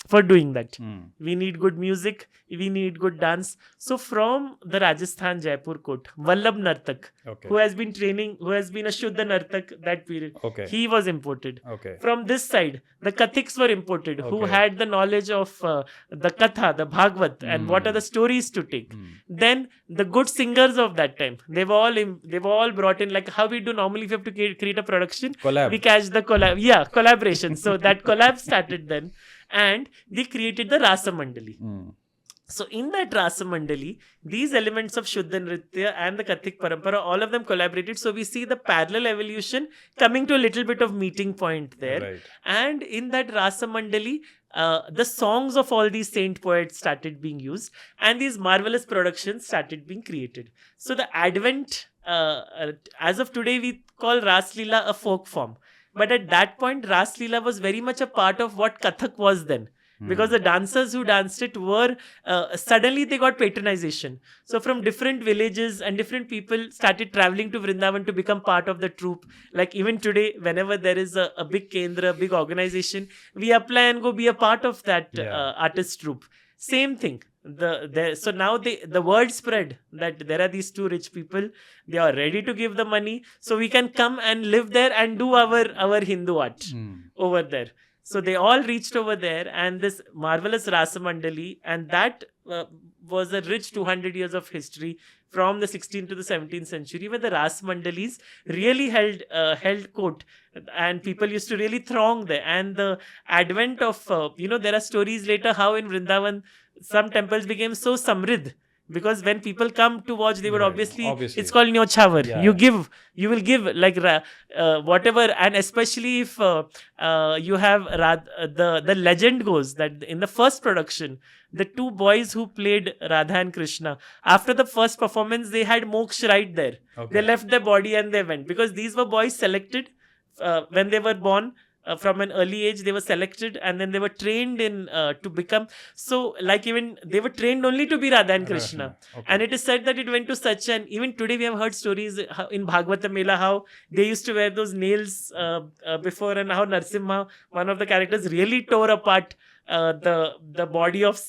for doing that? We need good music, we need good dance. So from the Rajasthan Jaipur court, Vallabh Nartak, who has been training, who has been a Shuddha Nartak that period, he was imported. From this side, the Kathiks were imported, who had the knowledge of the Katha, the Bhagavad, and what are the stories to take. Then the good singers of that time, they've all brought in, like how we do normally if you have to create a production. Collab. We catch the collaboration. So that collab started then, and they created the Rasa Mandali. So in that Rasa Mandali, these elements of Shuddha Nritya and the Kathik Parampara, all of them collaborated. So we see the parallel evolution coming to a little bit of meeting point there. Right. And in that Rasa Mandali, the songs of all these saint poets started being used, and these marvelous productions started being created. So the advent, as of today, we call Ras Leela a folk form. But at that point, Ras Leela was very much a part of what Kathak was then. Because the dancers who danced it were, suddenly they got patronization. So from different villages and different people started traveling to Vrindavan to become part of the troupe. Like even today, whenever there is a big kendra, big organization, we apply and go be a part of that artist troupe. Same thing. So now the word spread that there are these two rich people, they are ready to give the money, so we can come and live there and do our Hindu art over there. So they all reached over there, and this marvelous Rasa Mandali, and that was a rich 200 years of history from the 16th to the 17th century, where the Ras Mandalis really held court, and people used to really throng there. And the advent of, there are stories later how in Vrindavan, some temples became so samridh. Because when people come to watch, they would obviously, it's called Nyochhavar. Yeah. You will give like whatever, and especially if you have the legend goes that in the first production, the two boys who played Radha and Krishna, after the first performance, they had moksha right there. They left their body and they went, because these were boys selected when they were born. From an early age, they were selected, and then they were trained in to become. So, like even they were trained only to be Radha and Krishna. And it is said that it went to such an. Even today, we have heard stories in Bhagavata Mela how they used to wear those nails before, and how Narsimha, one of the characters, really tore apart the body of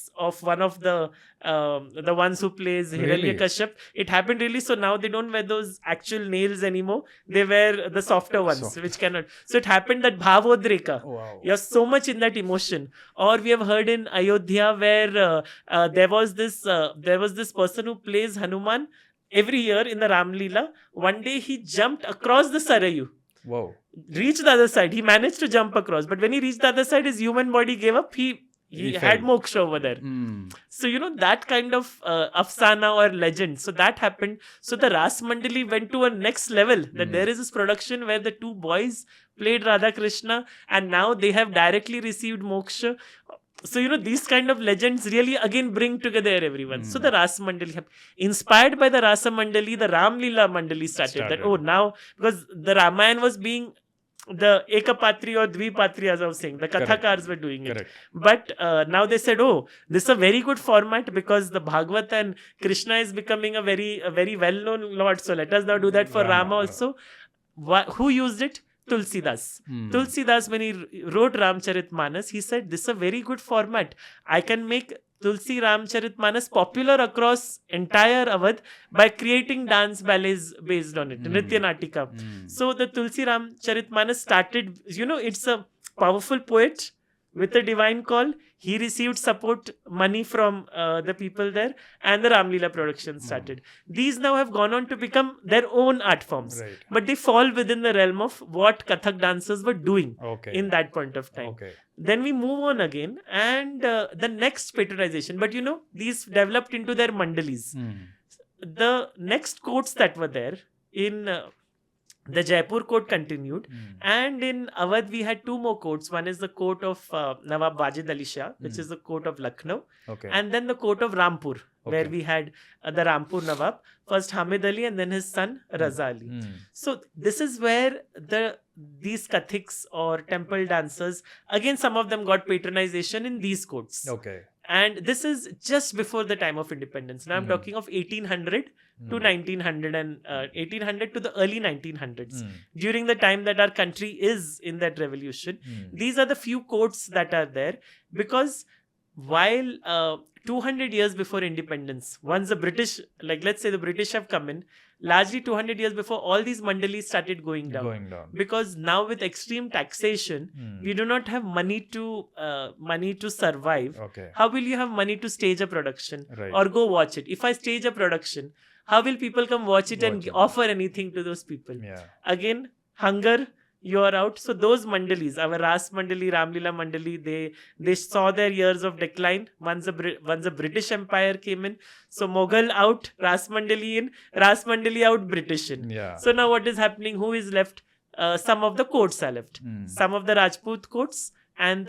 one of the ones who plays Hiranyakashyap. It happened really. So now they don't wear those actual nails anymore. They wear the softer ones, which cannot. So it happened that Bhavodreka. You're so much in that emotion. Or we have heard in Ayodhya where there was this person who plays Hanuman every year in the Ram Leela. One day he jumped across the Sarayu. Wow. Reached the other side. He managed to jump across. But when he reached the other side, his human body gave up. He had moksha over there. So, that kind of afsana or legend. So that happened. So the Ras Mandali went to a next level. That there is this production where the two boys played Radha Krishna, and now they have directly received moksha. So, these kind of legends really again bring together everyone. So the Rasa Mandali, inspired by the Rasa Mandali, the Ram Leela Mandali started. That, now, because the Ramayana was being the Ekapatri or Dvipatri, as I was saying, the Kathakars were doing it. But now they said, this is a very good format, because the Bhagavad and Krishna is becoming a very well-known Lord. So let us now do that for Rama also. Who used it? Tulsidas. Tulsidas, when he wrote Ramcharitmanas, he said, this is a very good format. I can make Tulsi Ramcharitmanas popular across entire Awadh by creating dance ballets based on it, Nritya Natika. So the Tulsi Ramcharitmanas started, it's a powerful poet with a divine call. He received support money from the people there, and the Ram Leela production started. These now have gone on to become their own art forms. But they fall within the realm of what Kathak dancers were doing in that point of time. Then we move on again, and the next patronization. But these developed into their mandalis. The next courts that were there in The Jaipur court continued, and in Awadh we had two more courts. One is the court of Nawab Wajid Ali Shah, which is the court of Lucknow, and then the court of Rampur, where we had the Rampur Nawab, first Hamid Ali and then his son Raza Ali. So this is where these Kathiks or temple dancers, again some of them got patronization in these courts. And this is just before the time of independence. Now I'm talking of 1800 to 1900 and 1800 to the early 1900s. During the time that our country is in that revolution, these are the few courts that are there, because while 200 years before independence, once the British, like let's say the British have come in, largely 200 years before, all these mandalis started going down. Because now with extreme taxation, we do not have money to survive. How will you have money to stage a production or go watch it? If I stage a production, how will people come watch it and offer anything to those people? Again, hunger, you are out. So those mandalis, our Ras Mandali, Ramlila Mandali, they saw their years of decline once the British Empire came in. So Mughal out, Ras Mandali in, Ras Mandali out, British in. So now what is happening? Who is left? Some of the courts are left. Some of the Rajput courts, and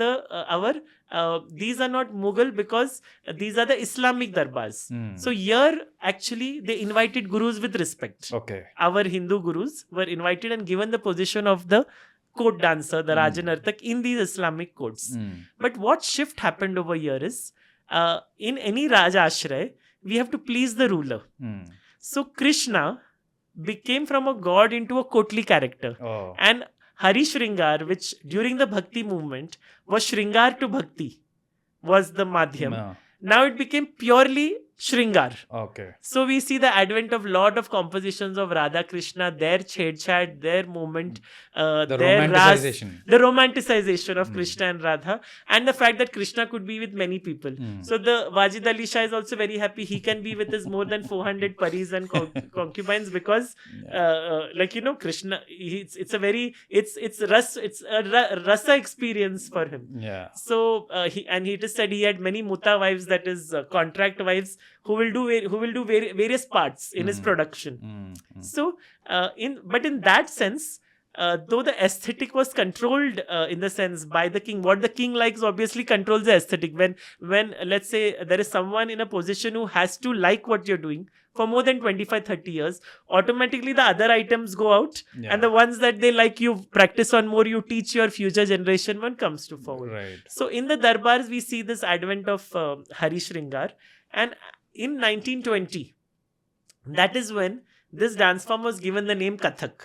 these are not Mughal because these are the Islamic darbars. So here actually they invited gurus with respect. Our Hindu gurus were invited and given the position of the court dancer, the Rajanartak, in these Islamic courts. But what shift happened over here is, in any Raja Ashray, we have to please the ruler. So Krishna became from a god into a courtly character. And Hari Shringar, which during the Bhakti movement was Shringar to Bhakti, was the Madhyam. Now it became purely Shringar. So we see the advent of lot of compositions of Radha Krishna, their chhed, their movement, the romanticization of Krishna and Radha, and the fact that Krishna could be with many people. So the Wajid Ali Shah is also very happy. He can be with his more than 400 paris and concubines, because Krishna, it's a rasa experience for him. So he just said he had many muta wives, that is contract wives, who will do various parts in his production. So in that sense, though the aesthetic was controlled in the sense by the king, what the king likes obviously controls the aesthetic. When let's say there is someone in a position who has to like what you're doing for more than 25-30 years, automatically the other items go out, and the ones that they like, you practice on more, you teach your future generation when comes to forward. So in the darbars we see this advent of Hari Shringar, and in 1920, that is when this dance form was given the name Kathak.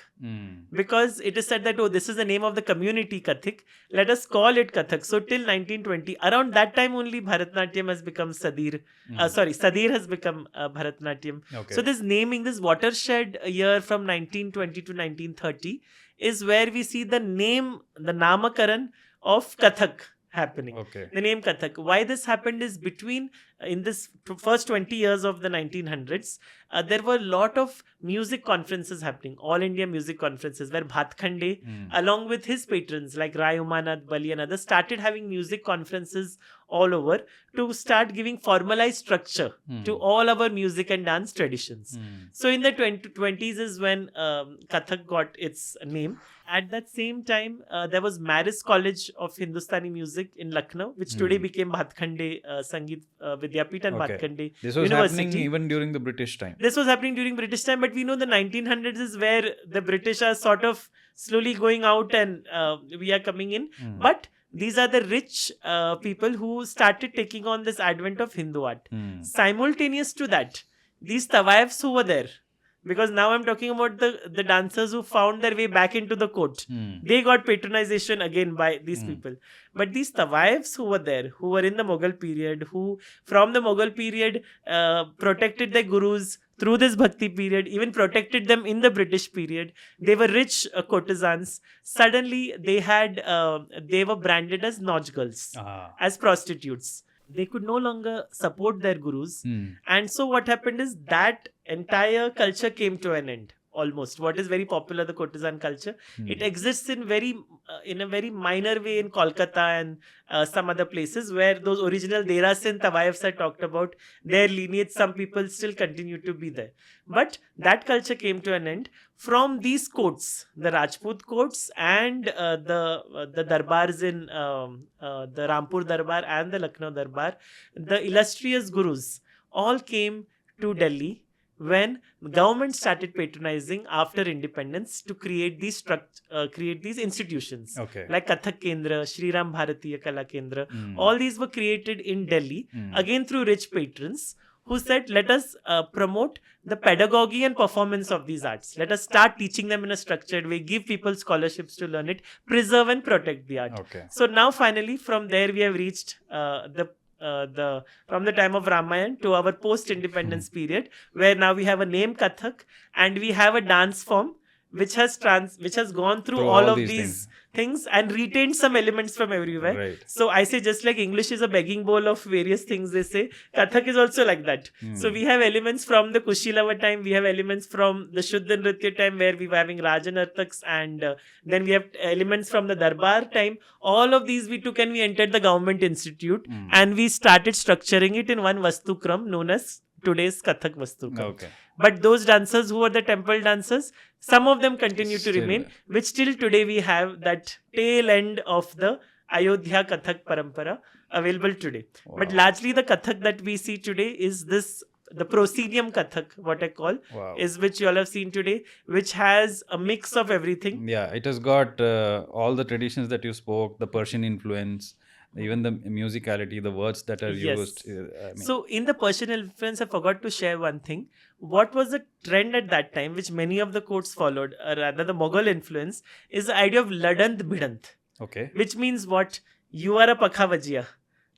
Because it is said that, this is the name of the community Kathik, let us call it Kathak. So till 1920, around that time only Bharatnatyam has become Sadir. Sadir has become Bharatnatyam. So this naming, this watershed year from 1920 to 1930 is where we see the Namakaran of Kathak happening. The name Kathak. Why this happened is in this first 20 years of the 1900s, there were a lot of music conferences happening, all India music conferences, where Bhatkhande, along with his patrons like Rai Umanath, Bali and others, started having music conferences all over to start giving formalized structure to all our music and dance traditions. So in the 20s is when Kathak got its name. At that same time, there was Maris College of Hindustani Music in Lucknow, which today became Bhatkhande Sangeet Vidyapit and Bhatkhande This was University. happening even during the British time. This was happening during British time, but we know the 1900s is where the British are sort of slowly going out and we are coming in. But these are the rich people who started taking on this advent of Hindu art. Simultaneous to that, these Tawaiffs who were there, because now I'm talking about the dancers who found their way back into the court. They got patronization again by these people. But these Tawaiffs who were there, who were in the Mughal period, who from the Mughal period protected their gurus through this Bhakti period, even protected them in the British period. They were rich courtesans. Suddenly they were branded as Nautch girls, as prostitutes. They could no longer support their gurus. And so what happened is that entire culture came to an end. almost. What is very popular, the courtesan culture, it exists in a very minor way in Kolkata and some other places where those original Deras and Tawayefs I talked about, their lineage, some people still continue to be there. But that culture came to an end from these courts, the Rajput courts and the darbars in the Rampur Darbar and the Lucknow Darbar. The illustrious gurus all came to Delhi when government started patronizing after independence to create these institutions like Kathak Kendra, Shri Ram Bharatiya Kala Kendra. All these were created in Delhi again through rich patrons who said, let us promote the pedagogy and performance of these arts. Let us start teaching them in a structured way, give people scholarships to learn it, preserve and protect the art. So now finally from there we have reached from the time of Ramayana to our post-independence period, where now we have a name Kathak and we have a dance form which has gone through all of these things and retained some elements from everywhere. Right. So I say, just like English is a begging bowl of various things, they say Kathak is also like that. So we have elements from the Kushilava time, we have elements from the Shuddha Nritya time where we were having Raja Nartaks, and then we have elements from the Darbar time. All of these we took and we entered the government institute and we started structuring it in one Vastukram known as today's Kathak Vastukram. But those dancers who were the temple dancers, some of them continue to remain, which till today we have that tail end of the Ayodhya Kathak Parampara available today. But largely the Kathak that we see today is the proscenium Kathak, what I call, is which you all have seen today, which has a mix of everything. Yeah, it has got all the traditions that you spoke, the Persian influence, even the musicality, the words that are used. So in the Persian influence, I forgot to share one thing. What was the trend at that time, which many of the courts followed, or rather the Mughal influence, is the idea of ladant bidant. Which means what? You are a pakhavajia.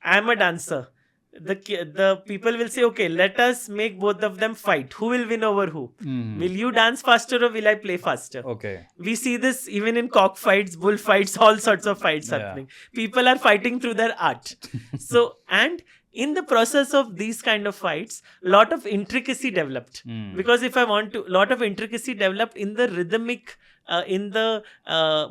I am a dancer. The people will say, okay, let us make both of them fight. Who will win over who? Will you dance faster or will I play faster? We see this even in cockfights, bullfights, all sorts of fights happening. People are fighting through their art. So, and in the process of these kind of fights, lot of intricacy developed. Because if I want to, lot of intricacy developed in the rhythmic, in the,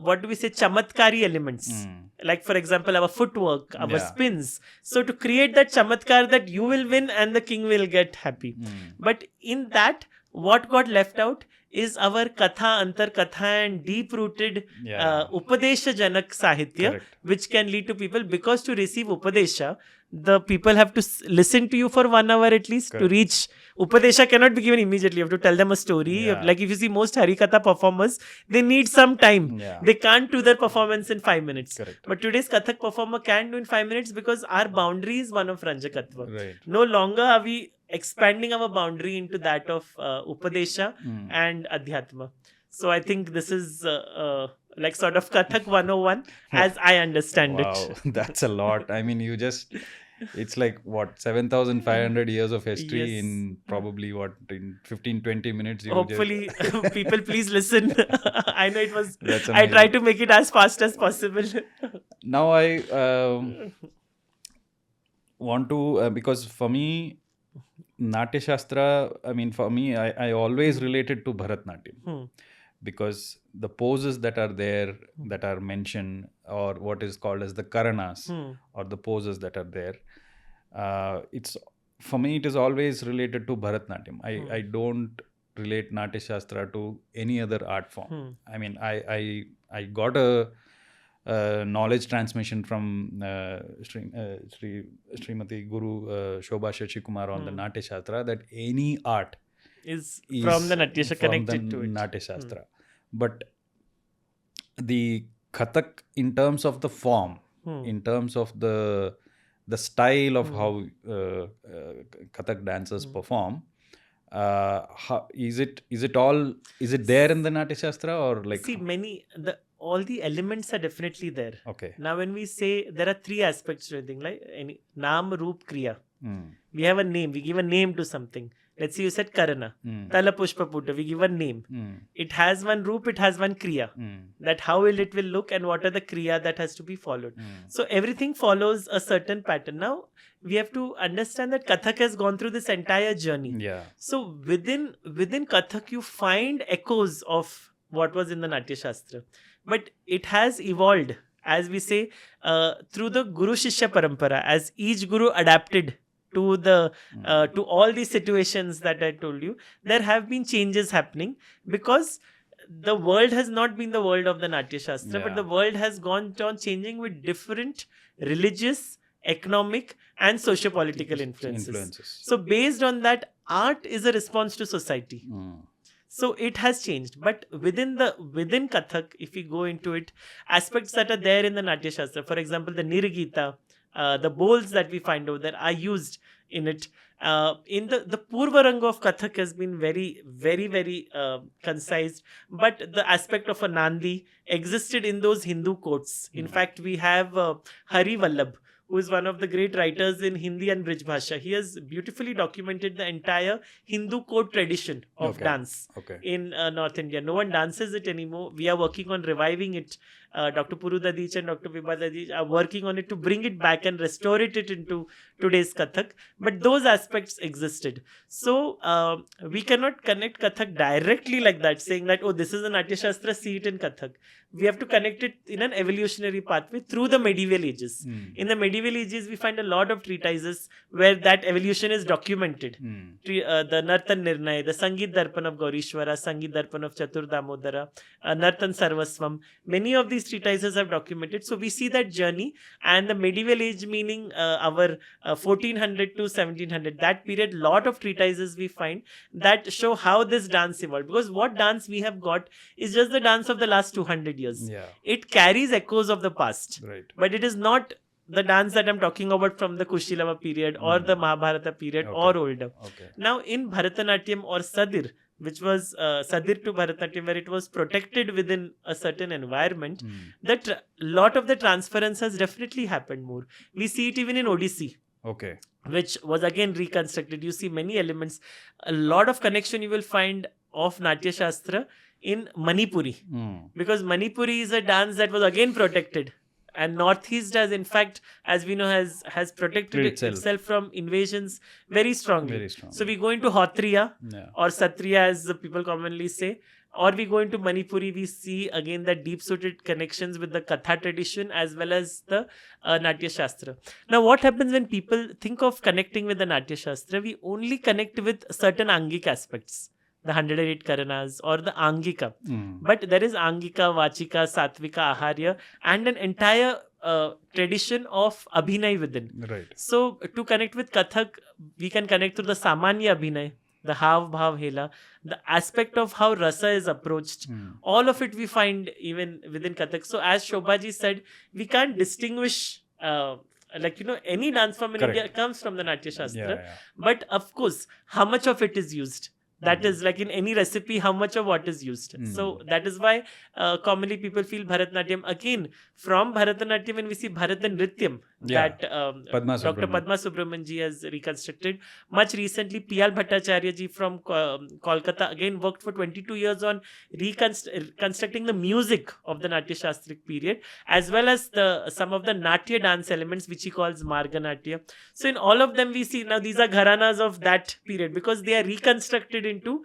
what do we say, chamatkari elements. Like for example, our footwork, our spins. So to create that chamatkar that you will win and the king will get happy. But in that, what got left out is our katha, antar katha and deep-rooted upadesha janak sahitya, which can lead to people, because to receive upadesha, the people have to listen to you for 1 hour at least to reach. Upadesha cannot be given immediately. You have to tell them a story. Like if you see most Harikatha performers, they need some time. They can't do their performance in 5 minutes. But today's Kathak performer can do in 5 minutes because our boundary is one of Ranjakatva. No longer are we expanding our boundary into that of Upadesha and Adhyatma. So I think this is like sort of Kathak 101 as I understand it. Wow, that's a lot. I mean, it's like what, 7,500 years of history in probably what, in 15-20 minutes. Hopefully people please listen. I know it was, I try to make it as fast as possible. Now I want to, because for me, Natshastra, I mean, for me, I always related to Bharatnatyam. Because the poses that are there, that are mentioned, or what is called as the karanas, or the poses that are there, it's, for me, it is always related to Bharatnatyam. I don't relate Natshastra to any other art form. I mean, I got a knowledge transmission from Srimati Guru Shobha Shashi-Kumar on the Natshastra, that any art is from the Natyasha connected to it. Natshastra. But the Kathak, in terms of the form, in terms of the style of how Kathak dancers perform, is it there in the Natshastra, or like? See, all the elements are definitely there. Now when we say, there are 3 aspects to anything, like Naam, Roop, Kriya. We have a name, we give a name to something. let's say you said Karana, Tala Pushpa Putta, we give a name. It has one roop, it has one Kriya. That how it will look and what are the Kriya that has to be followed. So everything follows a certain pattern. Now we have to understand that Kathak has gone through this entire journey. Yeah. So within Kathak you find echoes of what was in the Natya-Shastra. But it has evolved, as we say, through the Guru Shishya Parampara, as each Guru adapted to the to all these situations that I told you. There have been changes happening because the world has not been the world of the Natya Shastra, but the world has gone on changing with different religious, economic and socio-political influences. So based on that, art is a response to society. So it has changed. But within Kathak, if we go into it, aspects that are there in the Natya Shastra, for example, the Nirgita, the bowls that we find over there are used in it. In the Purvaranga of Kathak has been very, very, very concise. But the aspect of a Nandi existed in those Hindu courts. In fact, we have Hari Vallabh, who is one of the great writers in Hindi and Brij Bhasha. He has beautifully documented the entire Hindu court tradition of dance in North India. No one dances it anymore. We are working on reviving it. Dr. Puru Dadich and Dr. Vibha Dadich are working on it to bring it back and restore it into today's Kathak. But those aspects existed. So we cannot connect Kathak directly like that, saying that, oh, this is a Natya Shastra, see it in Kathak. We have to connect it in an evolutionary pathway through the medieval ages. In the medieval ages, we find a lot of treatises where that evolution is documented. The Nartan Nirnay, the Sangeet Darpan of Gaurishwara, Sangeet Darpan of Chatur Damodara, Nartan Sarvasvam. Many of these treatises have documented. So we see that journey, and the medieval age meaning our 1400 to 1700, that period, lot of treatises we find that show how this dance evolved. Because what dance we have got is just the dance of the last 200 years. It carries echoes of the past. But it is not the dance that I'm talking about from the Kushilava period or the Mahabharata period or older. Now in Bharatanatyam or Sadir, which was Sadir to Bharatanatyam, where it was protected within a certain environment, that lot of the transference has definitely happened more. We see it even in Odissi. Which was again reconstructed. You see many elements. A lot of connection you will find of Natya Shastra in Manipuri. Because Manipuri is a dance that was again protected. And Northeast has, in fact, as we know, has protected itself from invasions very strongly. So we go into Hotriya or Satriya, as the people commonly say, or we go into Manipuri, we see again the deep-rooted connections with the Katha tradition as well as the Natya Shastra. Now, what happens when people think of connecting with the Natya Shastra? We only connect with certain Angik aspects. The 108 Karanas or the Angika. But there is Angika, Vachika, Satvika, Aharya and an entire tradition of Abhinay within. So to connect with Kathak, we can connect to the Samanya Abhinay, the Hav Bhav Hela, the aspect of how Rasa is approached. All of it we find even within Kathak. So as Shobhaji said, we can't distinguish any dance form in India comes from the Natya Shastra. But of course, how much of it is used? That is like in any recipe, how much of what is used. So that is why commonly people feel Bharatanatyam. Again, from Bharatanatyam, when we see Bharatanatyam, that Dr. Padma Subramanian ji has reconstructed. Much recently, P.L. Bhattacharya ji from Kolkata again worked for 22 years on reconstructing the music of the Natya Shastric period, as well as some of the Natya dance elements, which he calls Marga Natya. So in all of them, we see now these are gharanas of that period because they are reconstructed into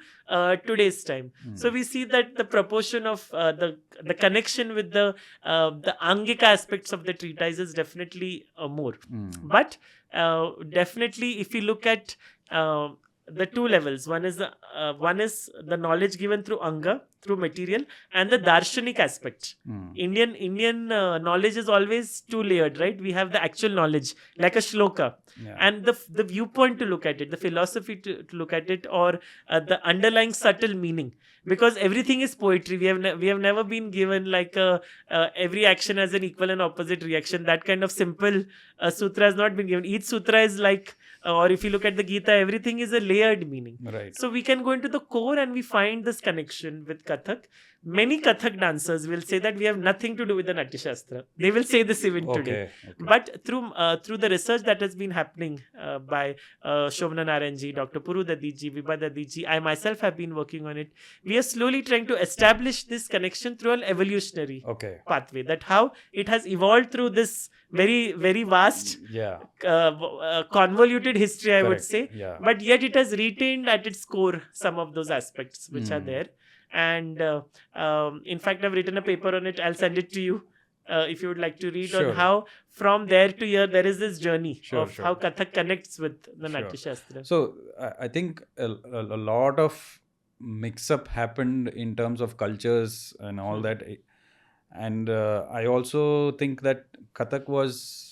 today's time. So we see that the proportion of the connection with the Angika aspects of the treatise is definitely more. But definitely if we look at the two levels, one is the knowledge given through Anga, through material, and the darshanik aspect. Indian knowledge is always two layered, right? We have the actual knowledge like a shloka, and the viewpoint to look at it, the philosophy to look at it, or the underlying subtle meaning. Because everything is poetry. We have never been given like every action has an equal and opposite reaction. That kind of simple sutra has not been given. Each sutra is like or if you look at the Gita, everything is a layered meaning. Right. So we can go into the core and we find this connection with Kathak. Many Kathak dancers will say that we have nothing to do with the Natshastra. They will say this even today. Okay. But through the research that has been happening by Shobana Narayanji, Dr. Puru Dadiji, Vibha Dadiji, I myself have been working on it. We are slowly trying to establish this connection through an evolutionary pathway. That how it has evolved through this very, very vast, convoluted history, I would say. Yeah. But yet it has retained at its core some of those aspects which are there. And in fact, I've written a paper on it. I'll send it to you if you would like to read on how from there to here there is this journey of how Kathak connects with the Natya-shastra. So I think a lot of mix-up happened in terms of cultures and all that. And I also think that Kathak was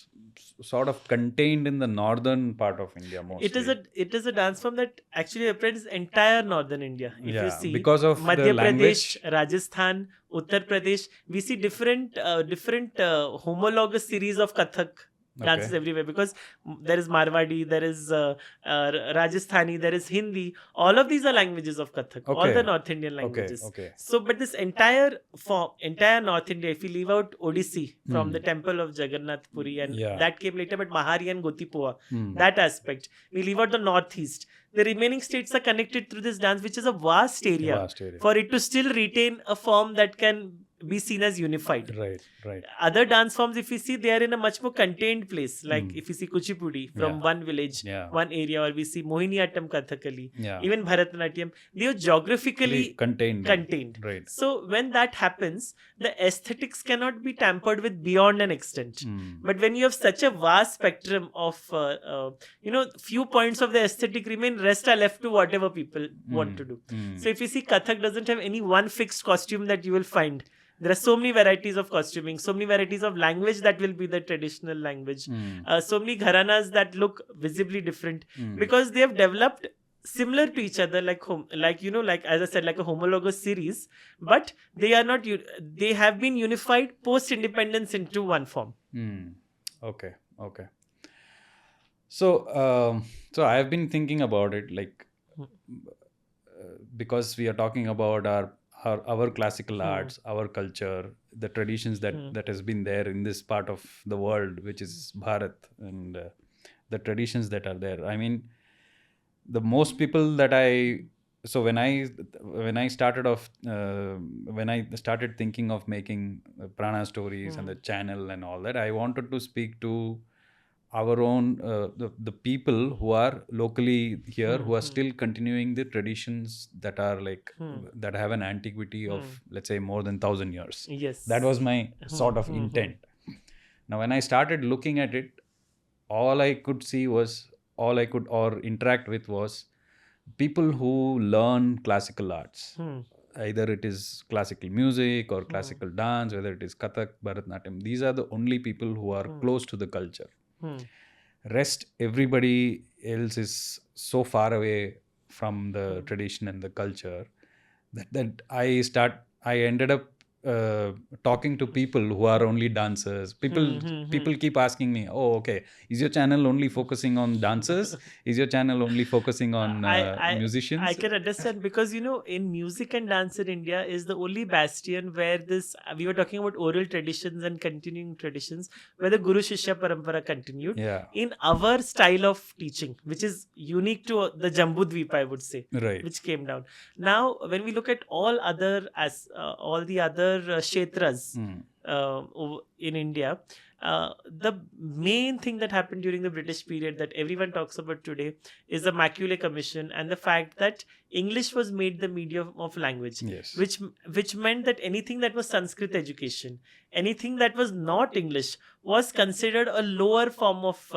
sort of contained in the northern part of India mostly. It is a dance form that actually represents entire northern India. If you see, because of Madhya the language, Pradesh, Rajasthan, Uttar Pradesh, we see different homologous series of Kathak dances everywhere, because there is Marwadi, there is Rajasthani, there is Hindi. All of these are languages of Kathak, all the North Indian languages. So, but this entire North India, if you leave out Odissi from the temple of Jagannath Puri, and that came later, but Mahari and Gotipua, that aspect, we leave out the northeast. The remaining states are connected through this dance, which is a vast area. For it to still retain a form that can be seen as unified. Right. Other dance forms, if you see, they are in a much more contained place. Like if you see Kuchipudi from one village, one area, or we see Mohiniyattam Kathakali, even Bharatanatyam, they are geographically contained. Right. So when that happens, the aesthetics cannot be tampered with beyond an extent. But when you have such a vast spectrum of, few points of the aesthetic remain, rest are left to whatever people want to do. So if you see, Kathak doesn't have any one fixed costume that you will find. There are so many varieties of costuming, so many varieties of language that will be the traditional language. So many gharanas that look visibly different because they have developed similar to each other, like as I said, like a homologous series, but they are not. They have been unified post-independence into one form. Okay. So I have been thinking about it, like because we are talking about our classical arts, our culture, the traditions that has been there in this part of the world, which is Bharat, and the traditions that are there. I mean, the most people that when I started thinking of making Prana stories and the channel and all that, I wanted to speak to our own the people who are locally here, who are still continuing the traditions that are like that have an antiquity of, let's say, more than 1,000 years. Yes, that was my sort of intent. Now when I started looking at it, all I could interact with was people who learn classical arts. Either it is classical music or classical dance, whether it is Kathak, Bharatanatyam. These are the only people who are close to the culture. Rest, everybody else is so far away from the tradition and the culture that I ended up talking to people who are only dancers. People keep asking me, oh, okay, is your channel only focusing on dancers? Is your channel only focusing on musicians? I can understand, because in music and dance in India is the only bastion where we were talking about oral traditions and continuing traditions, where the Guru Shishya Parampara continued in our style of teaching, which is unique to the Jambudvipa, I would say, which came down. Now when we look at all the other kshetras in India, the main thing that happened during the British period that everyone talks about today is the Macaulay Commission and the fact that English was made the medium of language, which meant that anything that was Sanskrit education, anything that was not English, was considered a lower form of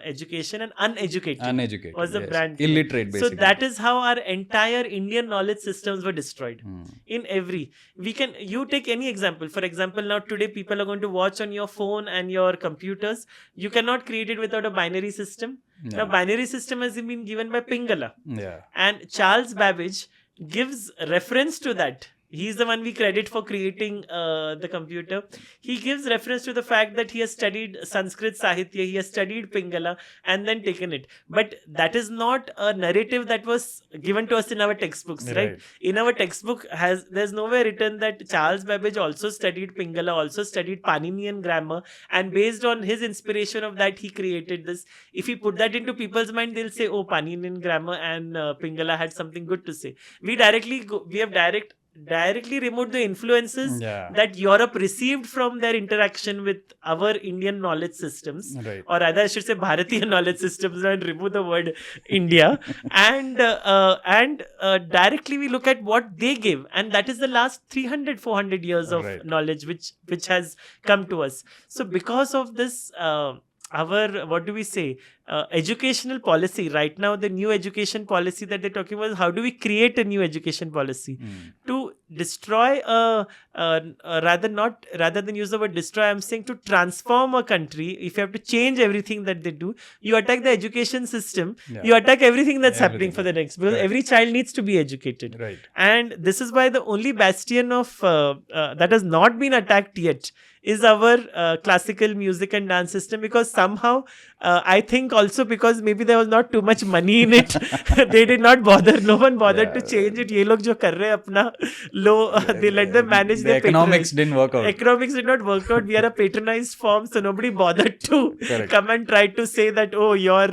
education, and uneducated was the brand. Illiterate, basically. So that is how our entire Indian knowledge systems were destroyed. You take any example. For example, now today people are going to watch on your phone and your computers. You cannot create it without a binary system. Now, binary system has been given by Pingala. And Charles Babbage gives reference to that He's the one we credit for creating the computer. He gives reference to the fact that he has studied Sanskrit Sahitya, he has studied Pingala, and then taken it. But that is not a narrative that was given to us in our textbooks, right? In our textbook, there's nowhere written that Charles Babbage also studied Pingala, also studied Paninian grammar, and based on his inspiration of that, he created this. If we put that into people's mind, they'll say, oh, Paninian grammar and Pingala had something good to say. We have directly removed the influences that Europe received from their interaction with our Indian knowledge systems, or rather I should say Bharatiya knowledge systems, and remove the word India, and directly we look at what they give, and that is the last 300-400 years of knowledge which has come to us. So because of this our, what do we say, educational policy right now, the new education policy that they're talking about is how do we create a new education policy to destroy rather than use the word destroy, I'm saying to transform a country. If you have to change everything that they do, you attack the education system, you attack everything that's happening for the next, because every child needs to be educated, and this is why the only bastion of that has not been attacked yet is our classical music and dance system, because somehow I think also because maybe there was not too much money in it, they did not bother, no one bothered to change it. Ye log jo kar rahe apna they let them manage their economics didn't work out. Economics did not work out. We are a patronized form, so nobody bothered to come and try to say that, oh, your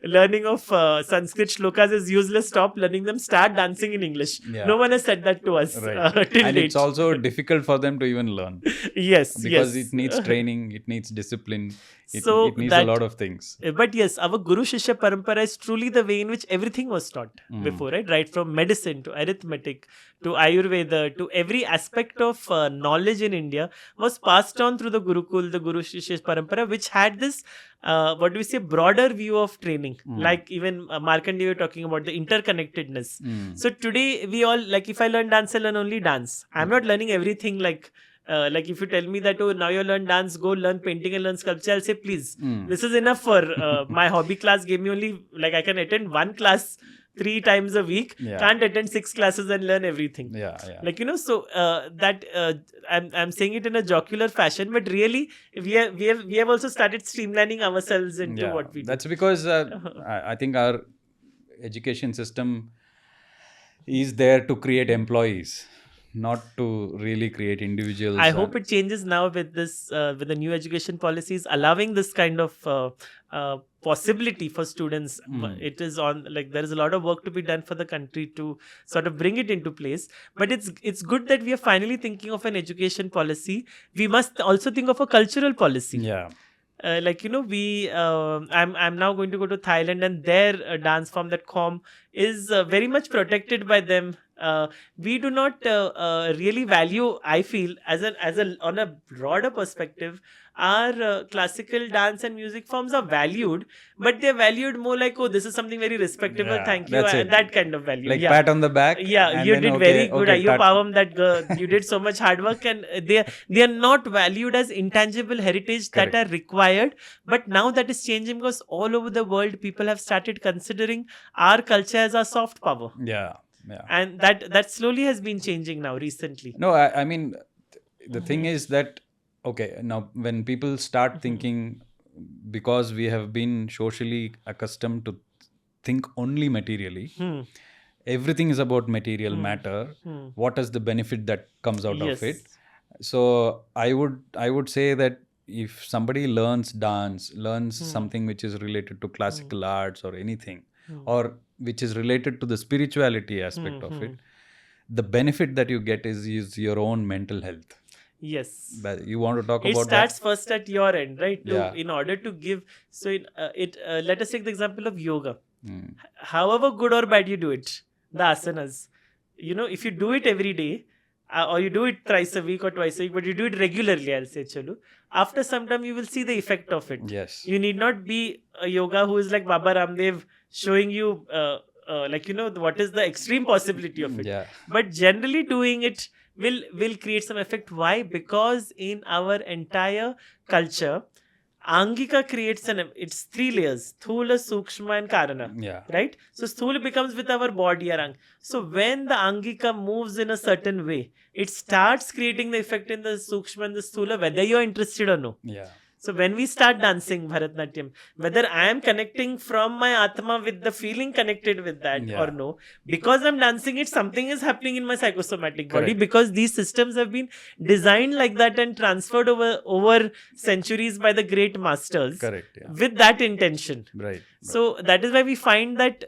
learning of Sanskrit shlokas is useless, stop learning them, start dancing in English. No one has said that to us till and date. It's also difficult for them to even learn. Because it needs training, it needs discipline, it needs a lot of things. But yes, our Guru Shishya Parampara is truly the way in which everything was taught before, right from medicine to arithmetic to Ayurveda to every aspect of knowledge in India was passed on through the Gurukul, the Guru Shishya Parampara, which had this broader view of training. Like even Markandeya, we were talking about the interconnectedness. So today we all, like if I learn dance, I learn only dance. I'm not learning everything. Like if you tell me that, oh, now you learn dance, go learn painting and learn sculpture, I'll say, please, this is enough for my hobby class. Gave me only, like I can attend one class 3 times a week, can't attend 6 classes and learn everything. Like, so that I'm saying it in a jocular fashion, but really we have also started streamlining ourselves into what we do. That's because I think our education system is there to create employees, not to really create individuals. I hope it changes now with this, with the new education policies allowing this kind of possibility for students. It is on, like, there is a lot of work to be done for the country to sort of bring it into place. But it's good that we are finally thinking of an education policy. We must also think of a cultural policy. I'm now going to go to Thailand, and their dance form, that Khom, is very much protected by them. We do not really value, I feel, on a broader perspective, our classical dance and music forms are valued, but they're valued more like, oh, this is something very respectable, thank you, and that kind of value. Like pat on the back. You did very good. Ayo Pavam, that girl, you did so much hard work, and they are not valued as intangible heritage that are required. But now that is changing, because all over the world, people have started considering our culture as our soft power. And that slowly has been changing now recently. No, I mean, the thing is that, okay, now when people start thinking, because we have been socially accustomed to think only materially, everything is about material matter. What is the benefit that comes out of it? So I would say that if somebody learns dance, learns something which is related to classical arts or anything, or which is related to the spirituality aspect of it, the benefit that you get is your own mental health. Yes. But you want to talk about that? It starts first at your end, right? In order to give, so let us take the example of yoga. However good or bad you do it, the asanas, if you do it every day, or you do it thrice a week or twice a week, but you do it regularly, I'll say, chalo, after some time you will see the effect of it. Yes. You need not be a yoga who is like Baba Ramdev showing you what is the extreme possibility of it. But generally doing it will create some effect. Why? Because in our entire culture, Angika creates it's 3 layers: Sthula, Sukshma and Karana. Yeah. Right? So Sthula becomes with our body. So when the Angika moves in a certain way, it starts creating the effect in the Sukshma and the Sthula, whether you're interested or no. Yeah. So when we start dancing Bharatanatyam, whether I am connecting from my Atma with the feeling connected with that or no, because I'm dancing it, something is happening in my psychosomatic body, because these systems have been designed like that and transferred over centuries by the great masters. Correct. Yeah. With that intention. Right. So that is why we find that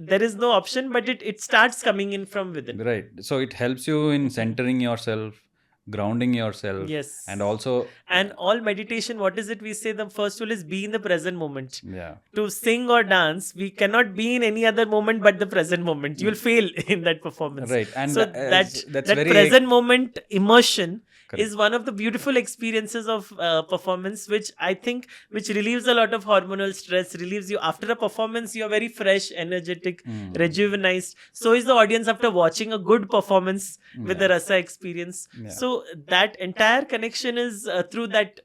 there is no option, but it starts coming in from within. Right. So it helps you in centering yourself, grounding yourself. Yes. And also... And all meditation, what is it we say? The first rule is be in the present moment. Yeah. To sing or dance, we cannot be in any other moment but the present moment. You will fail in that performance. Right. And so that's that very present moment immersion Correct. is one of the beautiful experiences of performance, which I think which relieves a lot of hormonal stress, relieves you. After a performance, you are very fresh, energetic, rejuvenized. So is the audience after watching a good performance with the rasa experience. Yeah. So that entire connection is through that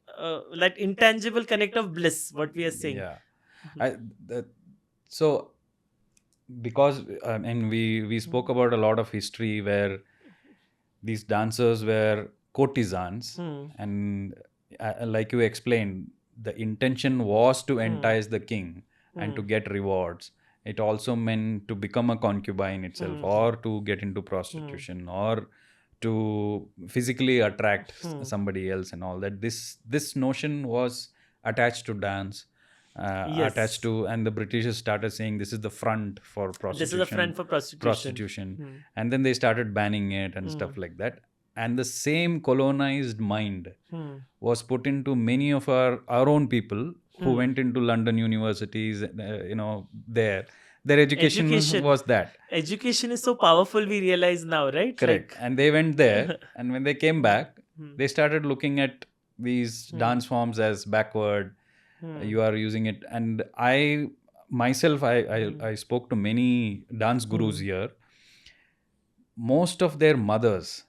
intangible connect of bliss, what we are saying. Yeah. So because and we spoke about a lot of history where these dancers were courtesans, and like you explained, the intention was to entice the king and to get rewards. It also meant to become a concubine itself, or to get into prostitution, or to physically attract somebody else and all that. This notion was attached to dance, attached to, and the Britishers started saying this is the front for prostitution. This is the front for prostitution. And then they started banning it and stuff like that. And the same colonized mind was put into many of our own people who went into London universities, their education was that. Education is so powerful, we realize now, right? Correct. And they went there, and when they came back, they started looking at these dance forms as backward. You are using it. And I myself, I spoke to many dance gurus here. Most of their mothers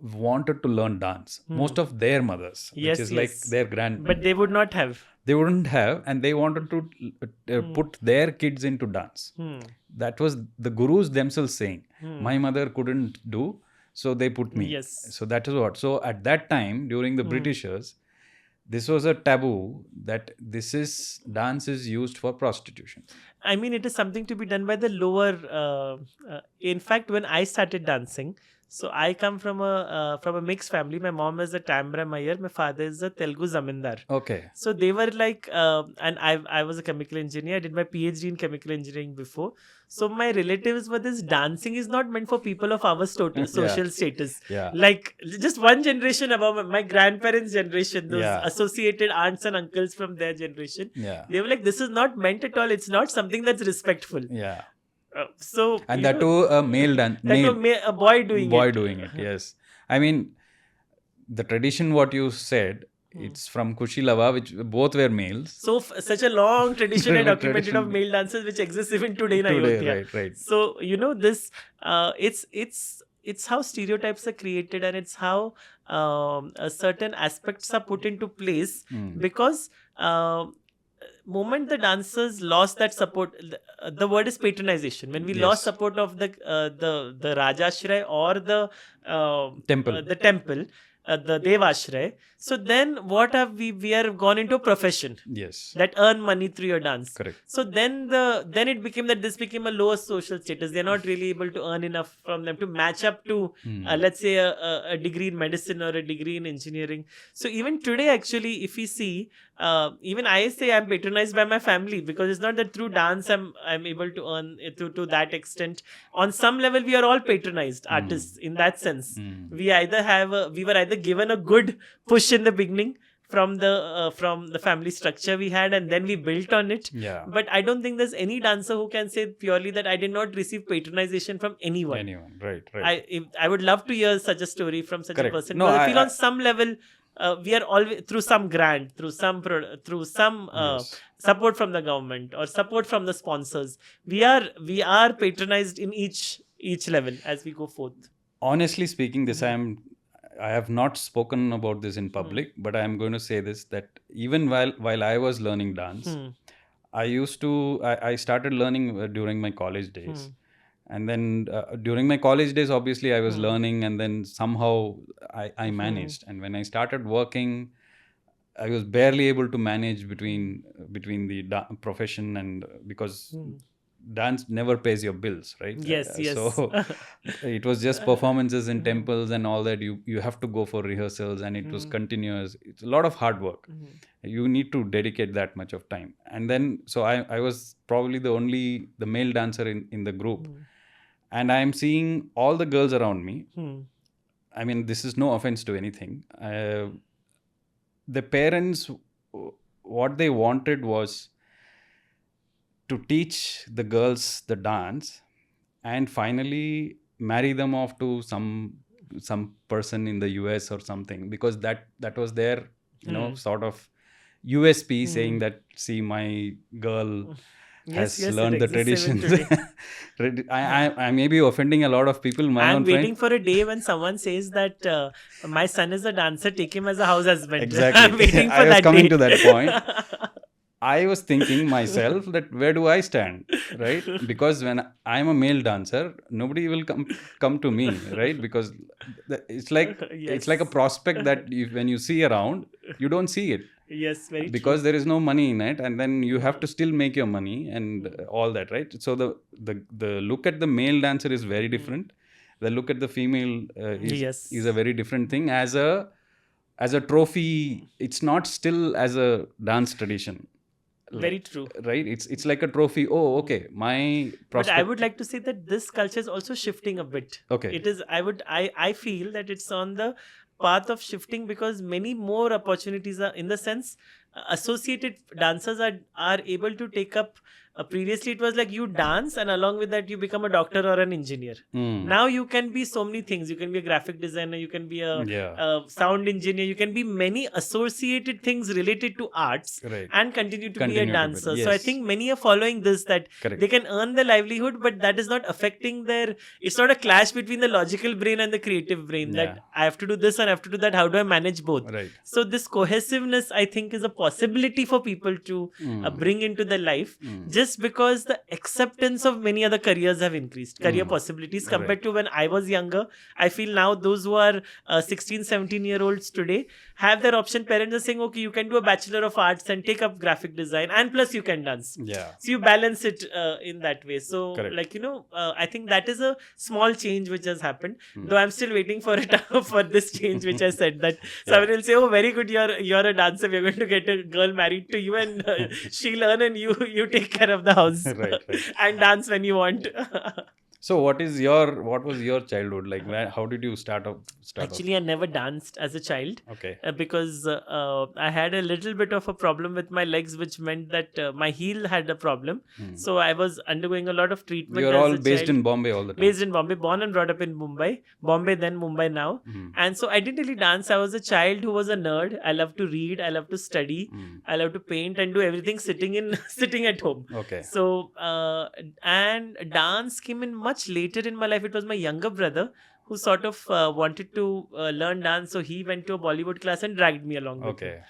wanted to learn dance. Most of their mothers, which is like their grand. But they would not have. They wouldn't have, and they wanted to put their kids into dance. That was the gurus themselves saying, my mother couldn't do, so they put me. Yes. So that is what. So at that time, during the Britishers, this was a taboo that dance is used for prostitution. I mean, it is something to be done by the lower. In fact, when I started dancing, so I come from a mixed family. My mom is a Tambra Mayer. My father is a Telugu Zamindar. Okay. So they were like, and I was a chemical engineer. I did my PhD in chemical engineering before. So my relatives were this dancing is not meant for people of our social status. Yeah. Like just one generation above my grandparents' generation, those associated aunts and uncles from their generation. Yeah. They were like, this is not meant at all. It's not something that's respectful. Yeah. And that too a male dance. A boy doing it. Yes. I mean, the tradition what you said, it's from Kushilava, which both were males. So such a long tradition and documented of male dances which exists even today in Ayodhya. Right. So this it's how stereotypes are created, and it's how certain aspects are put into place because moment the dancers lost that support, the word is patronization. When we lost support of the Rajashray or the temple, the Devashray, so then what have we are gone into a profession that earn money through your dance. Correct. So then it became that this became a lower social status. They're not really able to earn enough from them to match up to let's say a degree in medicine or a degree in engineering. So even today actually, if we see, even I say I'm patronized by my family, because it's not that through dance I'm able to earn to that extent. On some level we are all patronized artists in that sense. We were either given a good push in the beginning from the family structure we had, and then we built on it. But I don't think there's any dancer who can say purely that I did not receive patronization from anyone. Right. I would love to hear such a story from such a person. No, I feel on some level we are always through some grant, through some support from the government or support from the sponsors. We are patronized in each level as we go forth. Honestly speaking, this I have not spoken about this in public, but I am going to say this, that even while I was learning dance, I started learning during my college days. And then during my college days, obviously, I was learning, and then somehow I managed. And when I started working, I was barely able to manage between the profession and because dance never pays your bills, right? Yes, yes. So it was just performances in temples and all that. You have to go for rehearsals, and it was continuous. It's a lot of hard work. You need to dedicate that much of time. And then so I was probably the male dancer in the group. And I'm seeing all the girls around me. I mean, this is no offense to anything. The parents, what they wanted was to teach the girls the dance and finally marry them off to some person in the US or something, because that was their sort of USP, saying that, see, my girl has learned the traditions. I may be offending a lot of people. I'm waiting for a day when someone says that my son is a dancer, take him as a house husband. Exactly. I'm waiting for I was that coming day. to that point. I was thinking myself that where do I stand, right? Because when I'm a male dancer, nobody will come to me, right? Because it's like it's like a prospect that when you see around, you don't see it. Yes, very because true. there is no money in it, and then you have to still make your money and all that, right? So the look at the male dancer is very different. The look at the female is a very different thing. As a trophy, it's not still as a dance tradition. Very true. Right? It's like a trophy. Oh, okay. My But I would like to say that this culture is also shifting a bit. Okay. It is. I feel that it's on the path of shifting because many more opportunities are, in the sense, associated dancers are able to take up. Previously, it was like you dance and along with that you become a doctor or an engineer. Now you can be so many things. You can be a graphic designer. You can be a sound engineer. You can be many associated things related to arts and continue to be a dancer. Yes. So I think many are following this, that they can earn their livelihood, but that is not affecting their. It's not a clash between the logical brain and the creative brain. That I have to do this and I have to do that. How do I manage both? Right. So this cohesiveness, I think, is a possibility for people to bring into their life. Just because the acceptance of many other careers have increased, career possibilities compared to when I was younger. I feel now those who are 16, 17-year-olds today have their option. Parents are saying, okay, you can do a Bachelor of Arts and take up graphic design and plus you can dance. Yeah. So you balance it in that way. So I think that is a small change which has happened. Though I'm still waiting for it for this change which I said, that someone will say, oh, very good, you're a dancer. We're going to get a girl married to you and she'll earn and you take care of the house. Right. And dance when you want. So what was your childhood like? How did you start off? Actually, I never danced as a child. Okay. Because I had a little bit of a problem with my legs, which meant that my heel had a problem. So I was undergoing a lot of treatment. You're all based in Bombay all the time. Based in Bombay, born and brought up in Mumbai. Bombay then, Mumbai now. And so I didn't really dance. I was a child who was a nerd. I love to read. I love to study. I love to paint and do everything sitting at home. Okay. So and dance came in much later in my life. It was my younger brother who sort of wanted to learn dance. So he went to a Bollywood class and dragged me along with him.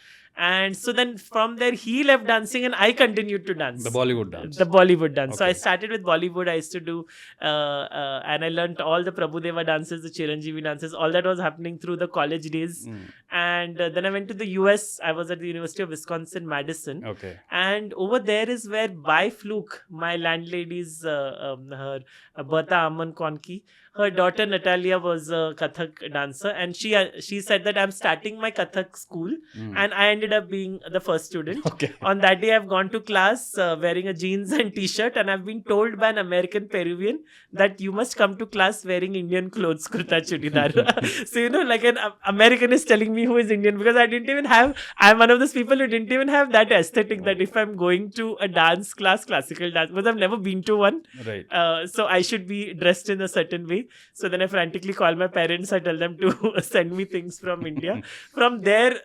And so then from there, he left dancing and I continued to dance. The Bollywood dance. Okay. So I started with Bollywood. I used to do, and I learned all the Prabhudeva dances, the Chiranjeevi dances. All that was happening through the college days. And then I went to the US. I was at the University of Wisconsin-Madison. Okay. And over there is where, by fluke, my landlady's, her Bertha Aman Konki, her daughter Natalia was a Kathak dancer, and she said that I'm starting my Kathak school, and I ended up being the first student. Okay. On that day, I've gone to class wearing a jeans and t-shirt, and I've been told by an American Peruvian that you must come to class wearing Indian clothes, kurta chudidar. So like an American is telling me who is Indian, because I'm one of those people who didn't even have that aesthetic that if I'm going to a dance class, classical dance, because I've never been to one. Right. So I should be dressed in a certain way. So then I frantically call my parents. I tell them to send me things from India. From there,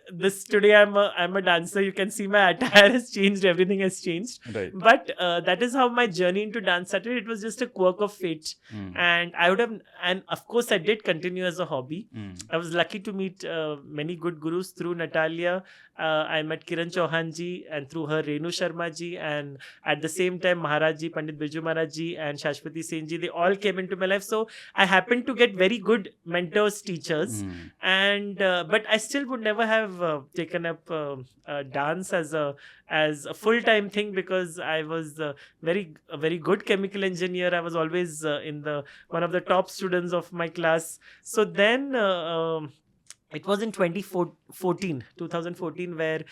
today I'm I'm a dancer. You can see my attire has changed. Everything has changed. Right. But that is how my journey into dance started. It was just a quirk of fate. And I would have, and of course, I did continue as a hobby. I was lucky to meet many good gurus through Natalia. I met Kiran Chauhan ji, and through her Renu Sharma ji, and at the same time Maharaj ji, Pandit Birju Maharaj ji, and Shashwati Sen ji. They all came into my life. So I happened to get very good mentors, teachers, and but I still would never have taken up dance as a full-time thing, because I was a very good chemical engineer. I was always in the one of the top students of my class. So then it was in 2014, where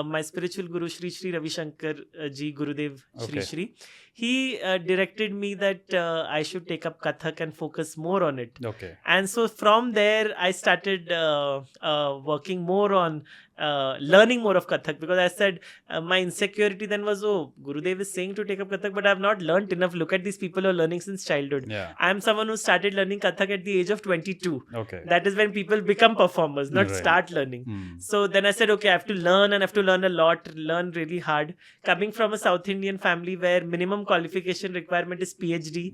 my spiritual guru Shri Shri Ravi Shankar ji, Gurudev Shri Shri, he directed me that I should take up Kathak and focus more on it. Okay. And so from there, I started working more on learning more of Kathak, because I said my insecurity then was, oh, Gurudev is saying to take up Kathak, but I have not learned enough. Look at these people who are learning since childhood. Yeah. I am someone who started learning Kathak at the age of 22. Okay. That is when people become performers, not start learning. So then I said, okay, I have to learn, and I have to learn a lot, learn really hard. Coming from a South Indian family where minimum qualification requirement is PhD,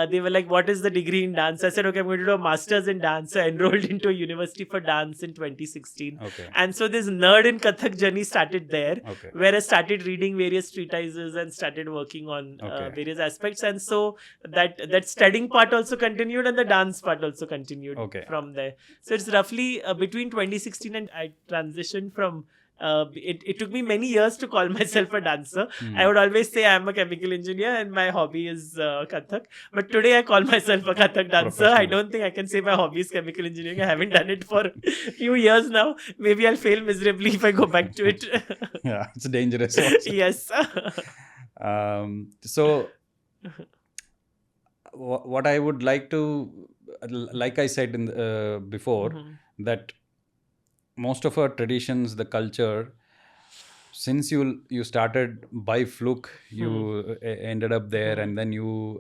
they were like, what is the degree in dance? I said, okay, I'm going to do a master's in dance. So I enrolled into a university for dance in 2016. Okay. And so this nerd in Kathak journey started there, Okay. where I started reading various treatises and started working on various aspects. And so that studying part also continued, and the dance part also continued from there. So it's roughly between 2016 and I transitioned from it took me many years to call myself a dancer. I would always say I am a chemical engineer and my hobby is Kathak. But today I call myself a Kathak dancer. I don't think I can say my hobby is chemical engineering. I haven't done it for a few years now. Maybe I'll fail miserably if I go back to it. Yeah, it's dangerous also. Yes. So what I would like to, like I said in before, that most of our traditions, the culture, since you started by fluke, you ended up there, and then your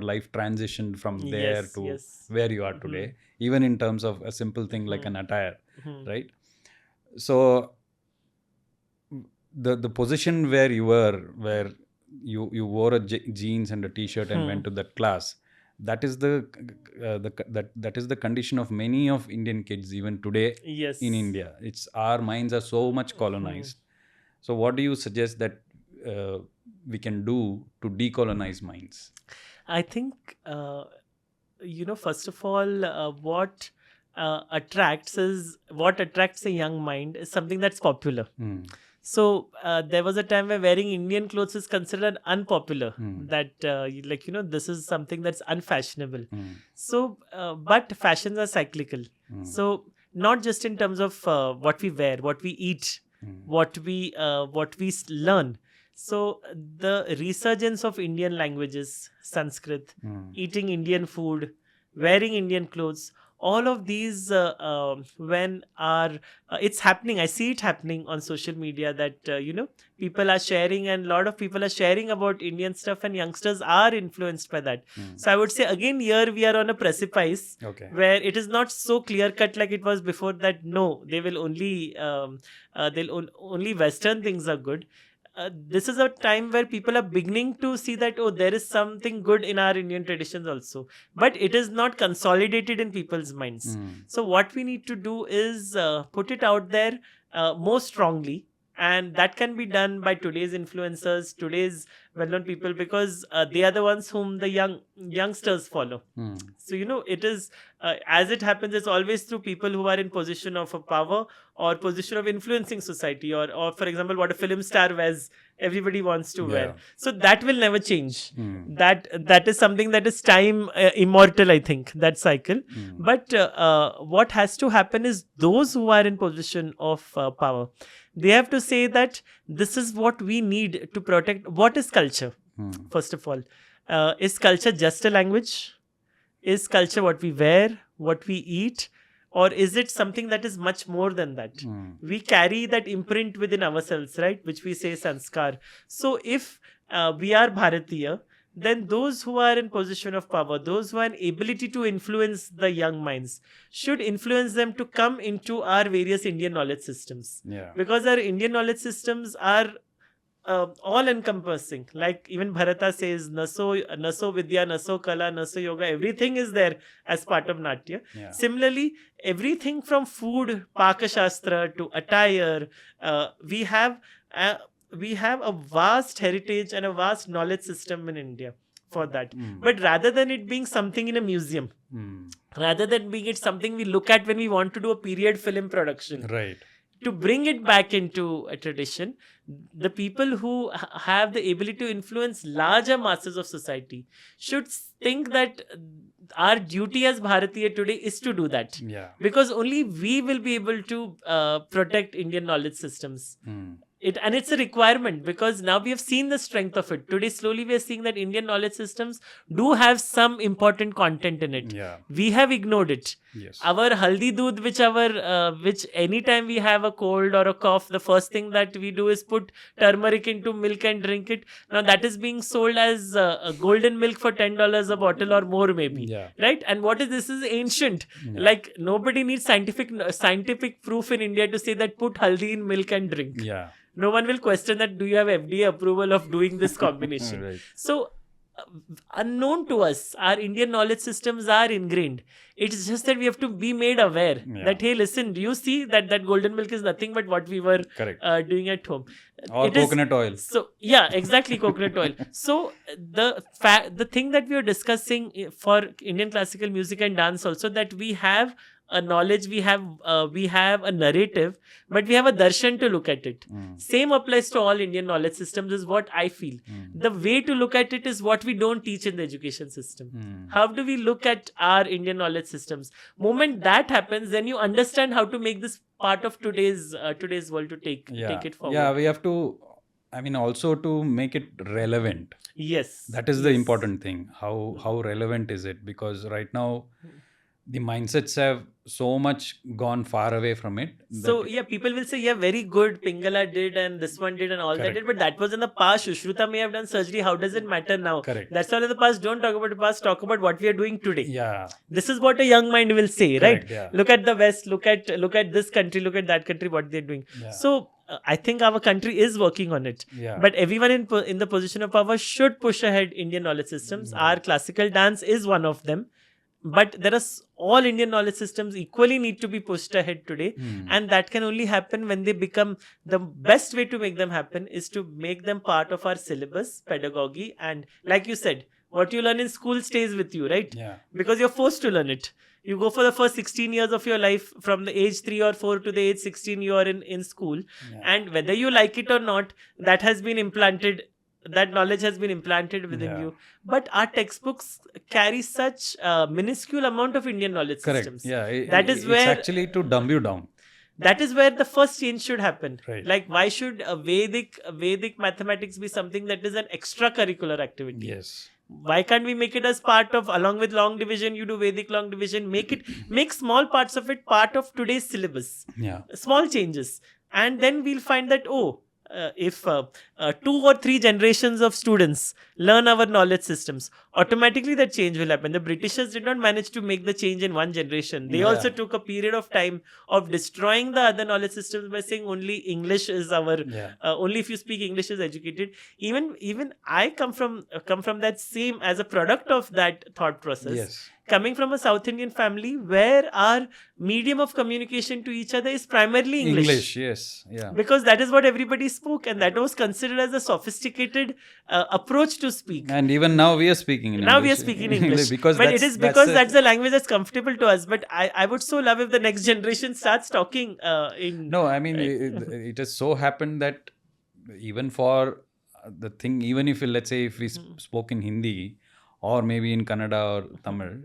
life transitioned from there to where you are today, even in terms of a simple thing like an attire, right? So the position where you were, where you wore a jeans and a t-shirt and went to that class, that is that is the condition of many of Indian kids even today in India. It's our minds are so much colonized. So what do you suggest that we can do to decolonize minds? I think first of all, what attracts a young mind is something that's popular. So there was a time where wearing Indian clothes is considered unpopular. That this is something that's unfashionable. So but fashions are cyclical. So not just in terms of what we wear, what we eat, what we learn. So the resurgence of Indian languages, Sanskrit, eating Indian food, wearing Indian clothes, all of these it's happening. I see it happening on social media that people are sharing, and a lot of people are sharing about Indian stuff, and youngsters are influenced by that. So I would say again, here we are on a precipice where it is not so clear cut like it was before, that no, they will only only Western things are good. This is a time where people are beginning to see that, oh, there is something good in our Indian traditions also. But it is not consolidated in people's minds. So what we need to do is put it out there more strongly. And that can be done by today's influencers, today's well-known people, because they are the ones whom the youngsters follow. So, it is, as it happens, it's always through people who are in position of a power or position of influencing society, or for example, what a film star wears, everybody wants to wear. So that will never change. That is something that is time immortal, I think, that cycle. But what has to happen is those who are in position of power, they have to say that this is what we need to protect. What is culture? First of all, is culture just a language? Is culture what we wear, what we eat? Or is it something that is much more than that? We carry that imprint within ourselves, right? Which we say sanskar. So if we are Bharatiya, then those who are in position of power, those who are an ability to influence the young minds, should influence them to come into our various Indian knowledge systems. Yeah. Because our Indian knowledge systems are all encompassing. Like even Bharata says, naso vidya, naso kala, naso yoga, everything is there as part of Natya. Yeah. Similarly, everything from food, Pakashastra to attire, we have a vast heritage and a vast knowledge system in India for that. But rather than it being something in a museum, rather than being it something we look at when we want to do a period film production, Right. to bring it back into a tradition, the people who have the ability to influence larger masses of society should think that our duty as Bharatiya today is to do that. Yeah. Because only we will be able to protect Indian knowledge systems. And it's a requirement, because now we have seen the strength of it. Today, slowly we are seeing that Indian knowledge systems do have some important content in it. Yeah. We have ignored it. Yes. Our haldi doodh, which anytime we have a cold or a cough, the first thing that we do is put turmeric into milk and drink it. Now that is being sold as a golden milk for $10 a bottle or more maybe. Yeah. Right? And what is this? Is ancient. Yeah. Like nobody needs scientific proof in India to say that put haldi in milk and drink. Yeah. No one will question that, do you have FDA approval of doing this combination? Right. So, unknown to us, our Indian knowledge systems are ingrained. It's just that we have to be made aware that, hey, listen, do you see that golden milk is nothing but what we were doing at home? Or coconut oil. So, yeah, exactly, coconut oil. So, the thing that we are discussing for Indian classical music and dance also, that we have a knowledge, we have a narrative, but we have a darshan to look at it. Same applies to all Indian knowledge systems, is what I feel. The way to look at it is what we don't teach in the education system. How do we look at our Indian knowledge systems? Moment that happens, then you understand how to make this part of today's world, to take it forward. Yeah, we have to, also to make it relevant. Yes. That is the important thing. How relevant is it? Because right now, the mindsets have so much gone far away from it. So, people will say, yeah, very good, Pingala did and this one did and all that did, but that was in the past. Sushruta may have done surgery. How does it matter now? Correct. That's all in the past. Don't talk about the past. Talk about what we are doing today. Yeah. This is what a young mind will say, Correct, right? Yeah. Look at the West, look at this country, look at that country, what they're doing. Yeah. So, I think our country is working on it. Yeah. But everyone in the position of power should push ahead Indian knowledge systems. Our classical dance is one of them. But there are all Indian knowledge systems equally need to be pushed ahead today. And that can only happen when they become, the best way to make them happen is to make them part of our syllabus, pedagogy. And like you said, what you learn in school stays with you, right? Yeah. Because you're forced to learn it. You go for the first 16 years of your life, from the age 3 or 4 to the age 16, you are in school. Yeah. And whether you like it or not, that has been implanted. That knowledge has been implanted within you. But our textbooks carry such minuscule amount of Indian knowledge systems. Yeah, it's actually to dumb you down. That is where the first change should happen. Right. Like, why should Vedic mathematics be something that is an extracurricular activity? Yes. Why can't we make it as part of, along with long division, you do Vedic long division, make small parts of it part of today's syllabus. Yeah. Small changes. And then we'll find that, if 2 or 3 generations of students learn our knowledge systems, automatically that change will happen. The Britishers did not manage to make the change in one generation. They also took a period of time of destroying the other knowledge systems by saying only English is our, only if you speak English is educated. Even I come from that same, as a product of that thought process. Yes. Coming from a South Indian family where our medium of communication to each other is primarily English. Yes. Yeah. Because that is what everybody spoke, and that was considered as a sophisticated approach to speak. And even now we are speaking in English. Now we are speaking English. But it is because that's the language that's comfortable to us. But I would so love if the next generation starts talking in... No, it has so happened that even for the thing, even if, let's say, if we spoke in Hindi or maybe in Kannada or Tamil,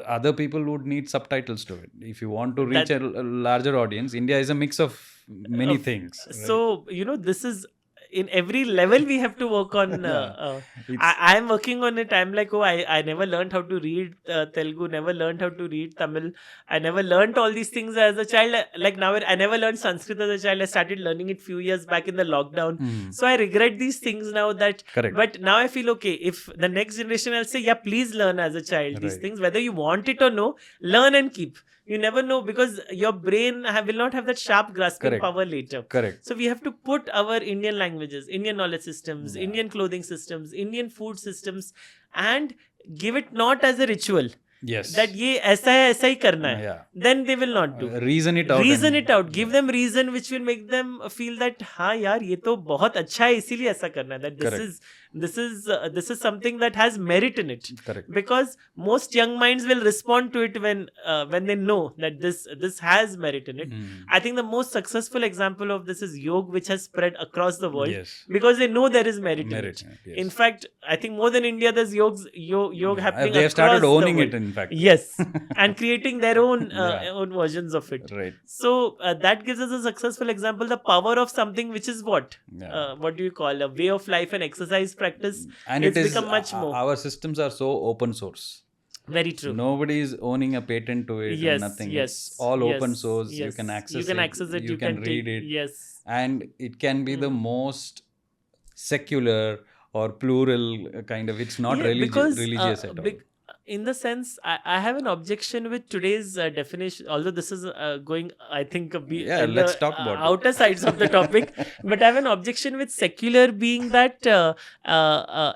other people would need subtitles to it. If you want to reach a larger audience, India is a mix of many things. Right? So, this is... in every level we have to work on. I am working on it. I'm like, I never learned how to read Telugu, never learned how to read Tamil. I never learned all these things as a child. Like now, I never learned Sanskrit as a child. I started learning it few years back in the lockdown. So I regret these things now. But now I feel okay. If the next generation, I'll say, yeah, please learn as a child these things, whether you want it or no. Learn and keep. You never know, because your brain will not have that sharp grasping power later. So we have to put our Indian languages, Indian knowledge systems, Indian clothing systems, Indian food systems, and give it not as a ritual. That ye aisa hai, aisa hi karna hai. Then they will not do. Reason it out. Give them reason which will make them feel that हाँ यार ये तो बहुत अच्छा है, इसीलिए ऐसा करना है. That this is something that has merit in it. Because most young minds will respond to it when they know that this has merit in it. I think the most successful example of this is yoga, which has spread across the world because they know there is merit in it. In fact, I think more than India, there's yoga happening. They have started owning it, in fact. Yes, and creating their own own versions of it. So that gives us a successful example. The power of something which is what do you call, a way of life and exercise practice, and it's become much more. Our systems are so open source. Very true. Nobody is owning a patent to it. Nothing. It's all open source. You can access it. You can read it. And it can be the most secular or plural kind of. It's not religious at all. In the sense, I have an objection with today's definition, although this is going, I think, let's talk about outer sides of the topic. But I have an objection with secular being that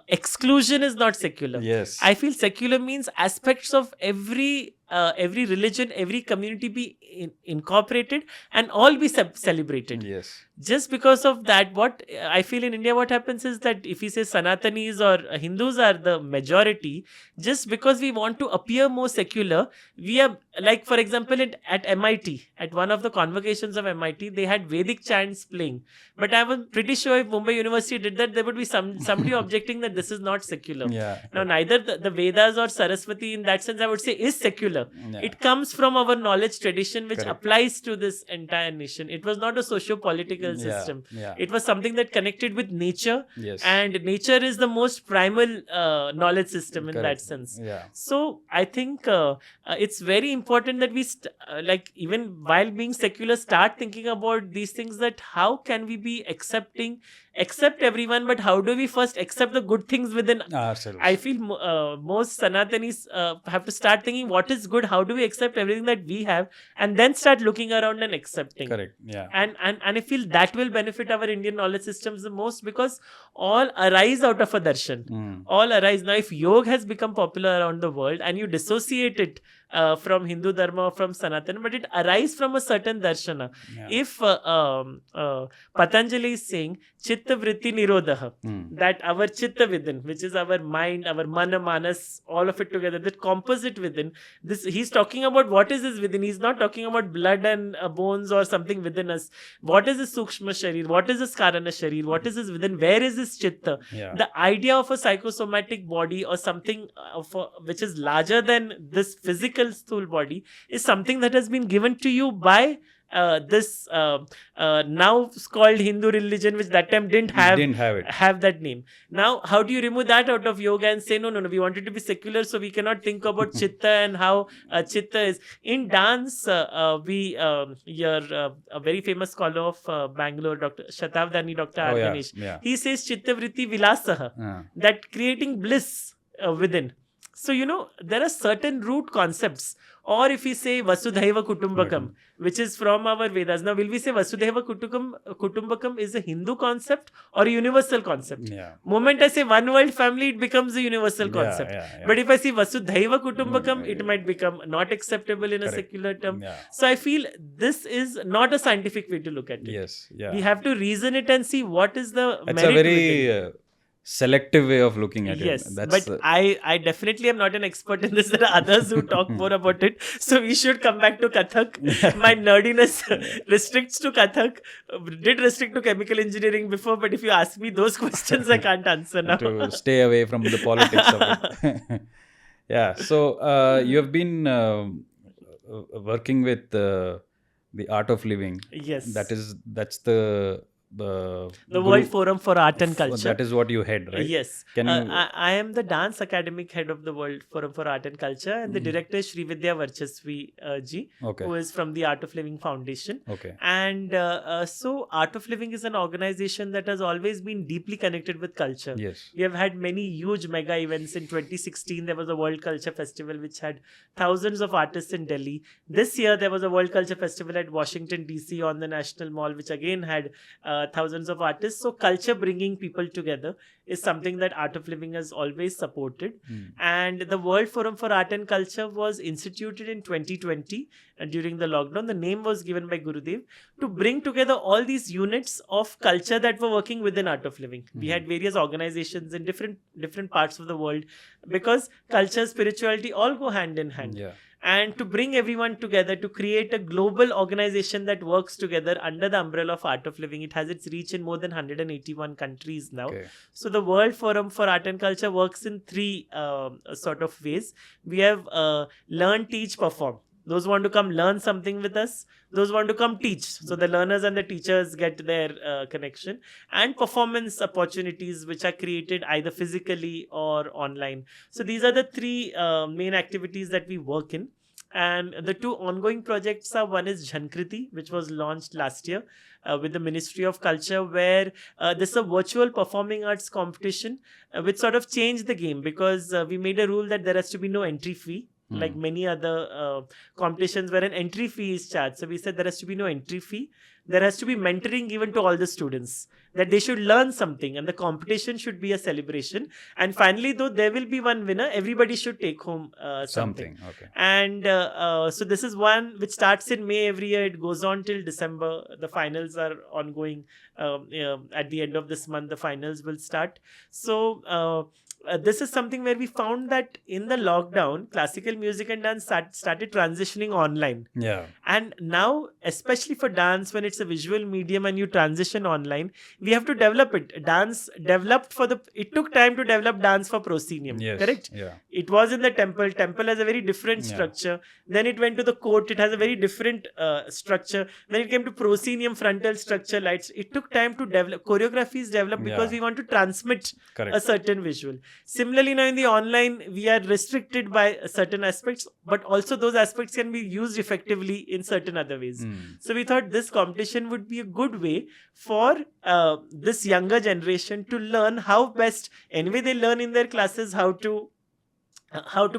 exclusion is not secular. I feel secular means aspects of every religion, every community be incorporated and all be celebrated. Just because of that, what I feel in India, what happens is that if we say Sanatanis or Hindus are the majority, just because we want to appear more secular, we are, like, for example, at MIT, at one of the convocations of MIT, they had Vedic chants playing. But I was pretty sure if Mumbai University did that, there would be somebody objecting that this is not secular. Now, neither the Vedas or Saraswati, in that sense, I would say, is secular. It comes from our knowledge tradition, which applies to this entire nation. It was not a socio-political system. It was something that connected with nature, and nature is the most primal knowledge system in that sense. So I think it's very important that we even while being secular, start thinking about these things, that how can we be accept everyone, but how do we first accept the good things within ourselves? I feel most Sanatanis have to start thinking what is good, how do we accept everything that we have, and then start looking around and accepting. And I feel that will benefit our Indian knowledge systems the most, because all arise out of a darshan. All arise. Now, if yoga has become popular around the world and you dissociate it from Hindu Dharma or from Sanatana, but it arises from a certain darshana. If Patanjali is saying Chitta Vritti Nirodha, that our Chitta within, which is our mind, our Mana, Manas, all of it together, that composite within, this he's talking about what is this within. He's not talking about blood and bones or something within us. What is this Sukshma Sharir? What is this Karana Sharir? What is this within? Where is this Chitta? The idea of a psychosomatic body or something which is larger than this physical stool body is something that has been given to you by this now called Hindu religion, which that time didn't have that name. Now, how do you remove that out of yoga and say, no, we want it to be secular, so we cannot think about chitta and how chitta is. In dance, a very famous scholar of Bangalore, Dr. Shatabdani, Dr. R. Ganesh, he says chitta vritti vilasaha, that creating bliss within. So, there are certain root concepts. Or if we say Vasudhaiva Kutumbakam, which is from our Vedas. Now, will we say Vasudhaiva Kutumbakam is a Hindu concept or a universal concept? Moment I say one world family, it becomes a universal concept. But if I say Vasudhaiva Kutumbakam, it might become not acceptable in a secular term. So, I feel this is not a scientific way to look at it. We have to reason it and see what is the merit. It's a very selective way of looking at it. But I definitely am not an expert in this. There are others who talk more about it. So we should come back to Kathak. My nerdiness restricts to Kathak. Did restrict to chemical engineering before, but if you ask me those questions, I can't answer now. To stay away from the politics of it. So you have been working with the art of living. Yes. That's the the World Forum for Art and Culture. That is what you head, right? Yes. Can you? I am the dance academic head of the World Forum for Art and Culture, and the director is Srividya Varchasvi ji, who is from the Art of Living Foundation. Okay. And so Art of Living is an organization that has always been deeply connected with culture. Yes. We have had many huge mega events. In 2016, there was a World Culture Festival which had thousands of artists in Delhi. This year, there was a World Culture Festival at Washington, D.C. on the National Mall, which again had thousands of artists. So culture bringing people together is something that Art of Living has always supported. And the World Forum for Art and Culture was instituted in 2020 during the lockdown. The name was given by Gurudev to bring together all these units of culture that were working within Art of Living. We had various organizations in different parts of the world, because culture, spirituality all go hand in hand. Yeah. And to bring everyone together to create a global organization that works together under the umbrella of Art of Living. It has its reach in more than 181 countries now. Okay. So the World Forum for Art and Culture works in three sort of ways. We have learn, teach, perform. Those who want to come learn something with us, those who want to come teach. So the learners and the teachers get their connection, and performance opportunities which are created either physically or online. So these are the three main activities that we work in. And the two ongoing projects are, one is Jhankriti, which was launched last year with the Ministry of Culture, where this is a virtual performing arts competition which sort of changed the game, because we made a rule that there has to be no entry fee. Like many other competitions where an entry fee is charged. So we said there has to be no entry fee. There has to be mentoring given to all the students, that they should learn something, and the competition should be a celebration. And finally, though there will be one winner, everybody should take home something. Okay. And so this is one which starts in May every year. It goes on till December. The finals are ongoing. At the end of this month, the finals will start. So this is something where we found that in the lockdown, classical music and dance started transitioning online. Yeah. And now, especially for dance, when it's a visual medium and you transition online, we have to develop it. Dance developed it took time to develop dance for proscenium. Yes. Correct? Yeah. It was in the temple. Temple has a very different structure. Then it went to the court. It has a very different structure. Then it came to proscenium, frontal structure, lights. It took time to develop. Choreographies developed because we want to transmit a certain visual. Similarly, now in the online, we are restricted by certain aspects, but also those aspects can be used effectively in certain other ways. So we thought this competition would be a good way for this younger generation to learn how best. Anyway, they learn in their classes how to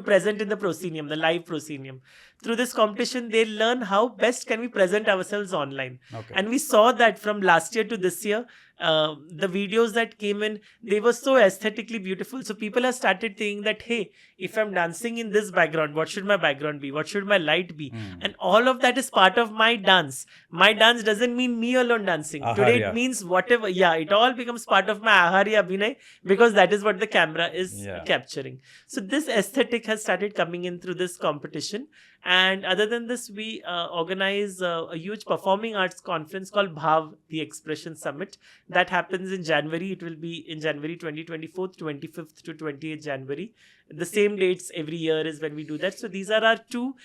present in the proscenium, the live proscenium. Through this competition, they learn how best can we present ourselves online. Okay. And we saw that from last year to this year, the videos that came in, they were so aesthetically beautiful. So people have started thinking that, hey, if I'm dancing in this background, what should my background be? What should my light be? And all of that is part of my dance. My dance doesn't mean me alone dancing. Aharya. Today it means whatever. Yeah, it all becomes part of my Aharya Abhinay, because that is what the camera is capturing. So this aesthetic has started coming in through this competition. And other than this, we organize a huge performing arts conference called Bhav, the Expression Summit. That happens in January. It will be in January 2024, 25th to 28th January. The same dates every year is when we do that. So these are our two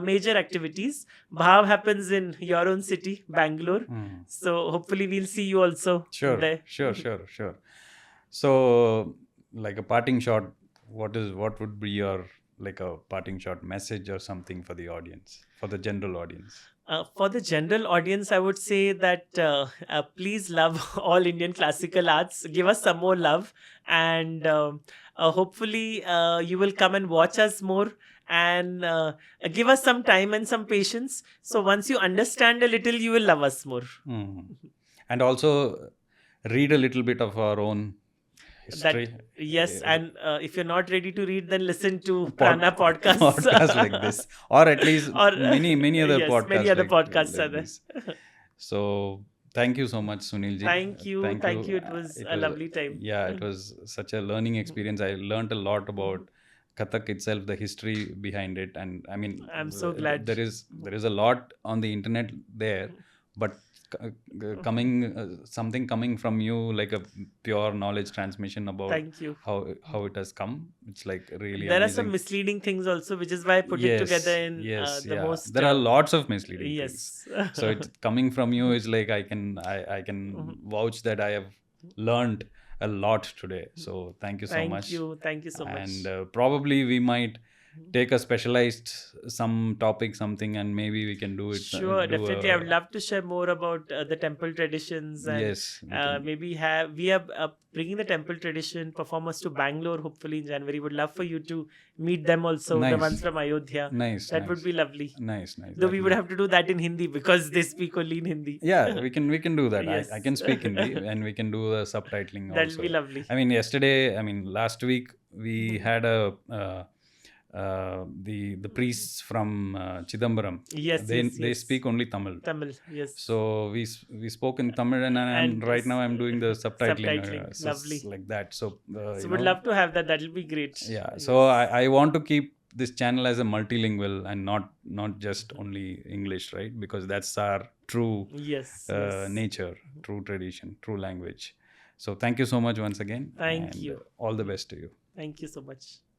major activities. Bhav happens in your own city, Bangalore. So hopefully we'll see you also there. Sure. So, like a parting shot, what would be your like a parting shot message or something for the audience, for the general audience? For the general audience, I would say that please love all Indian classical arts. Give us some more love, and hopefully you will come and watch us more, and give us some time and some patience. So once you understand a little, you will love us more. And also read a little bit of our own history. And if you're not ready to read, then listen to Prana podcasts. Podcasts like this, or at least many other podcasts. Many other podcasts are there. So thank you so much, Sunil ji. Thank you. It was a lovely time. Yeah, it was such a learning experience. I learned a lot about Kathak itself, the history behind it, and I mean, I'm so glad there is a lot on the internet there, but coming something coming from you, like a pure knowledge transmission about Thank you. how it has come. It's like really There are amazing. some misleading things also, which is why I put it together in the most. There are lots of misleading yes. things. So it's coming from you is like I can vouch that I have learned a lot today. So thank you so much. Thank you so much. And probably we might take a specialized some topic, something, and maybe we can do it. Sure, definitely. I would love to share more about the temple traditions, and yes, maybe we are bringing the temple tradition performers to Bangalore hopefully in January. Would love for you to meet them also. Nice. The ones from Ayodhya. Nice. That would be lovely. Nice. Though we would have to do that in Hindi because they speak only in Hindi. Yeah, we can do that. Yes. I can speak Hindi and we can do the subtitling also. That would be lovely. I mean, last week we had the priests from Chidambaram. Yes, they speak only Tamil. Yes. So we spoke in Tamil, and right now I'm doing the subtitling. So lovely. Like that. So would love to have that. That'll be great. Yeah. Yes. So I want to keep this channel as a multilingual and not just only English, right? Because that's our true nature, true tradition, true language. So thank you so much once again. Thank you. All the best to you. Thank you so much.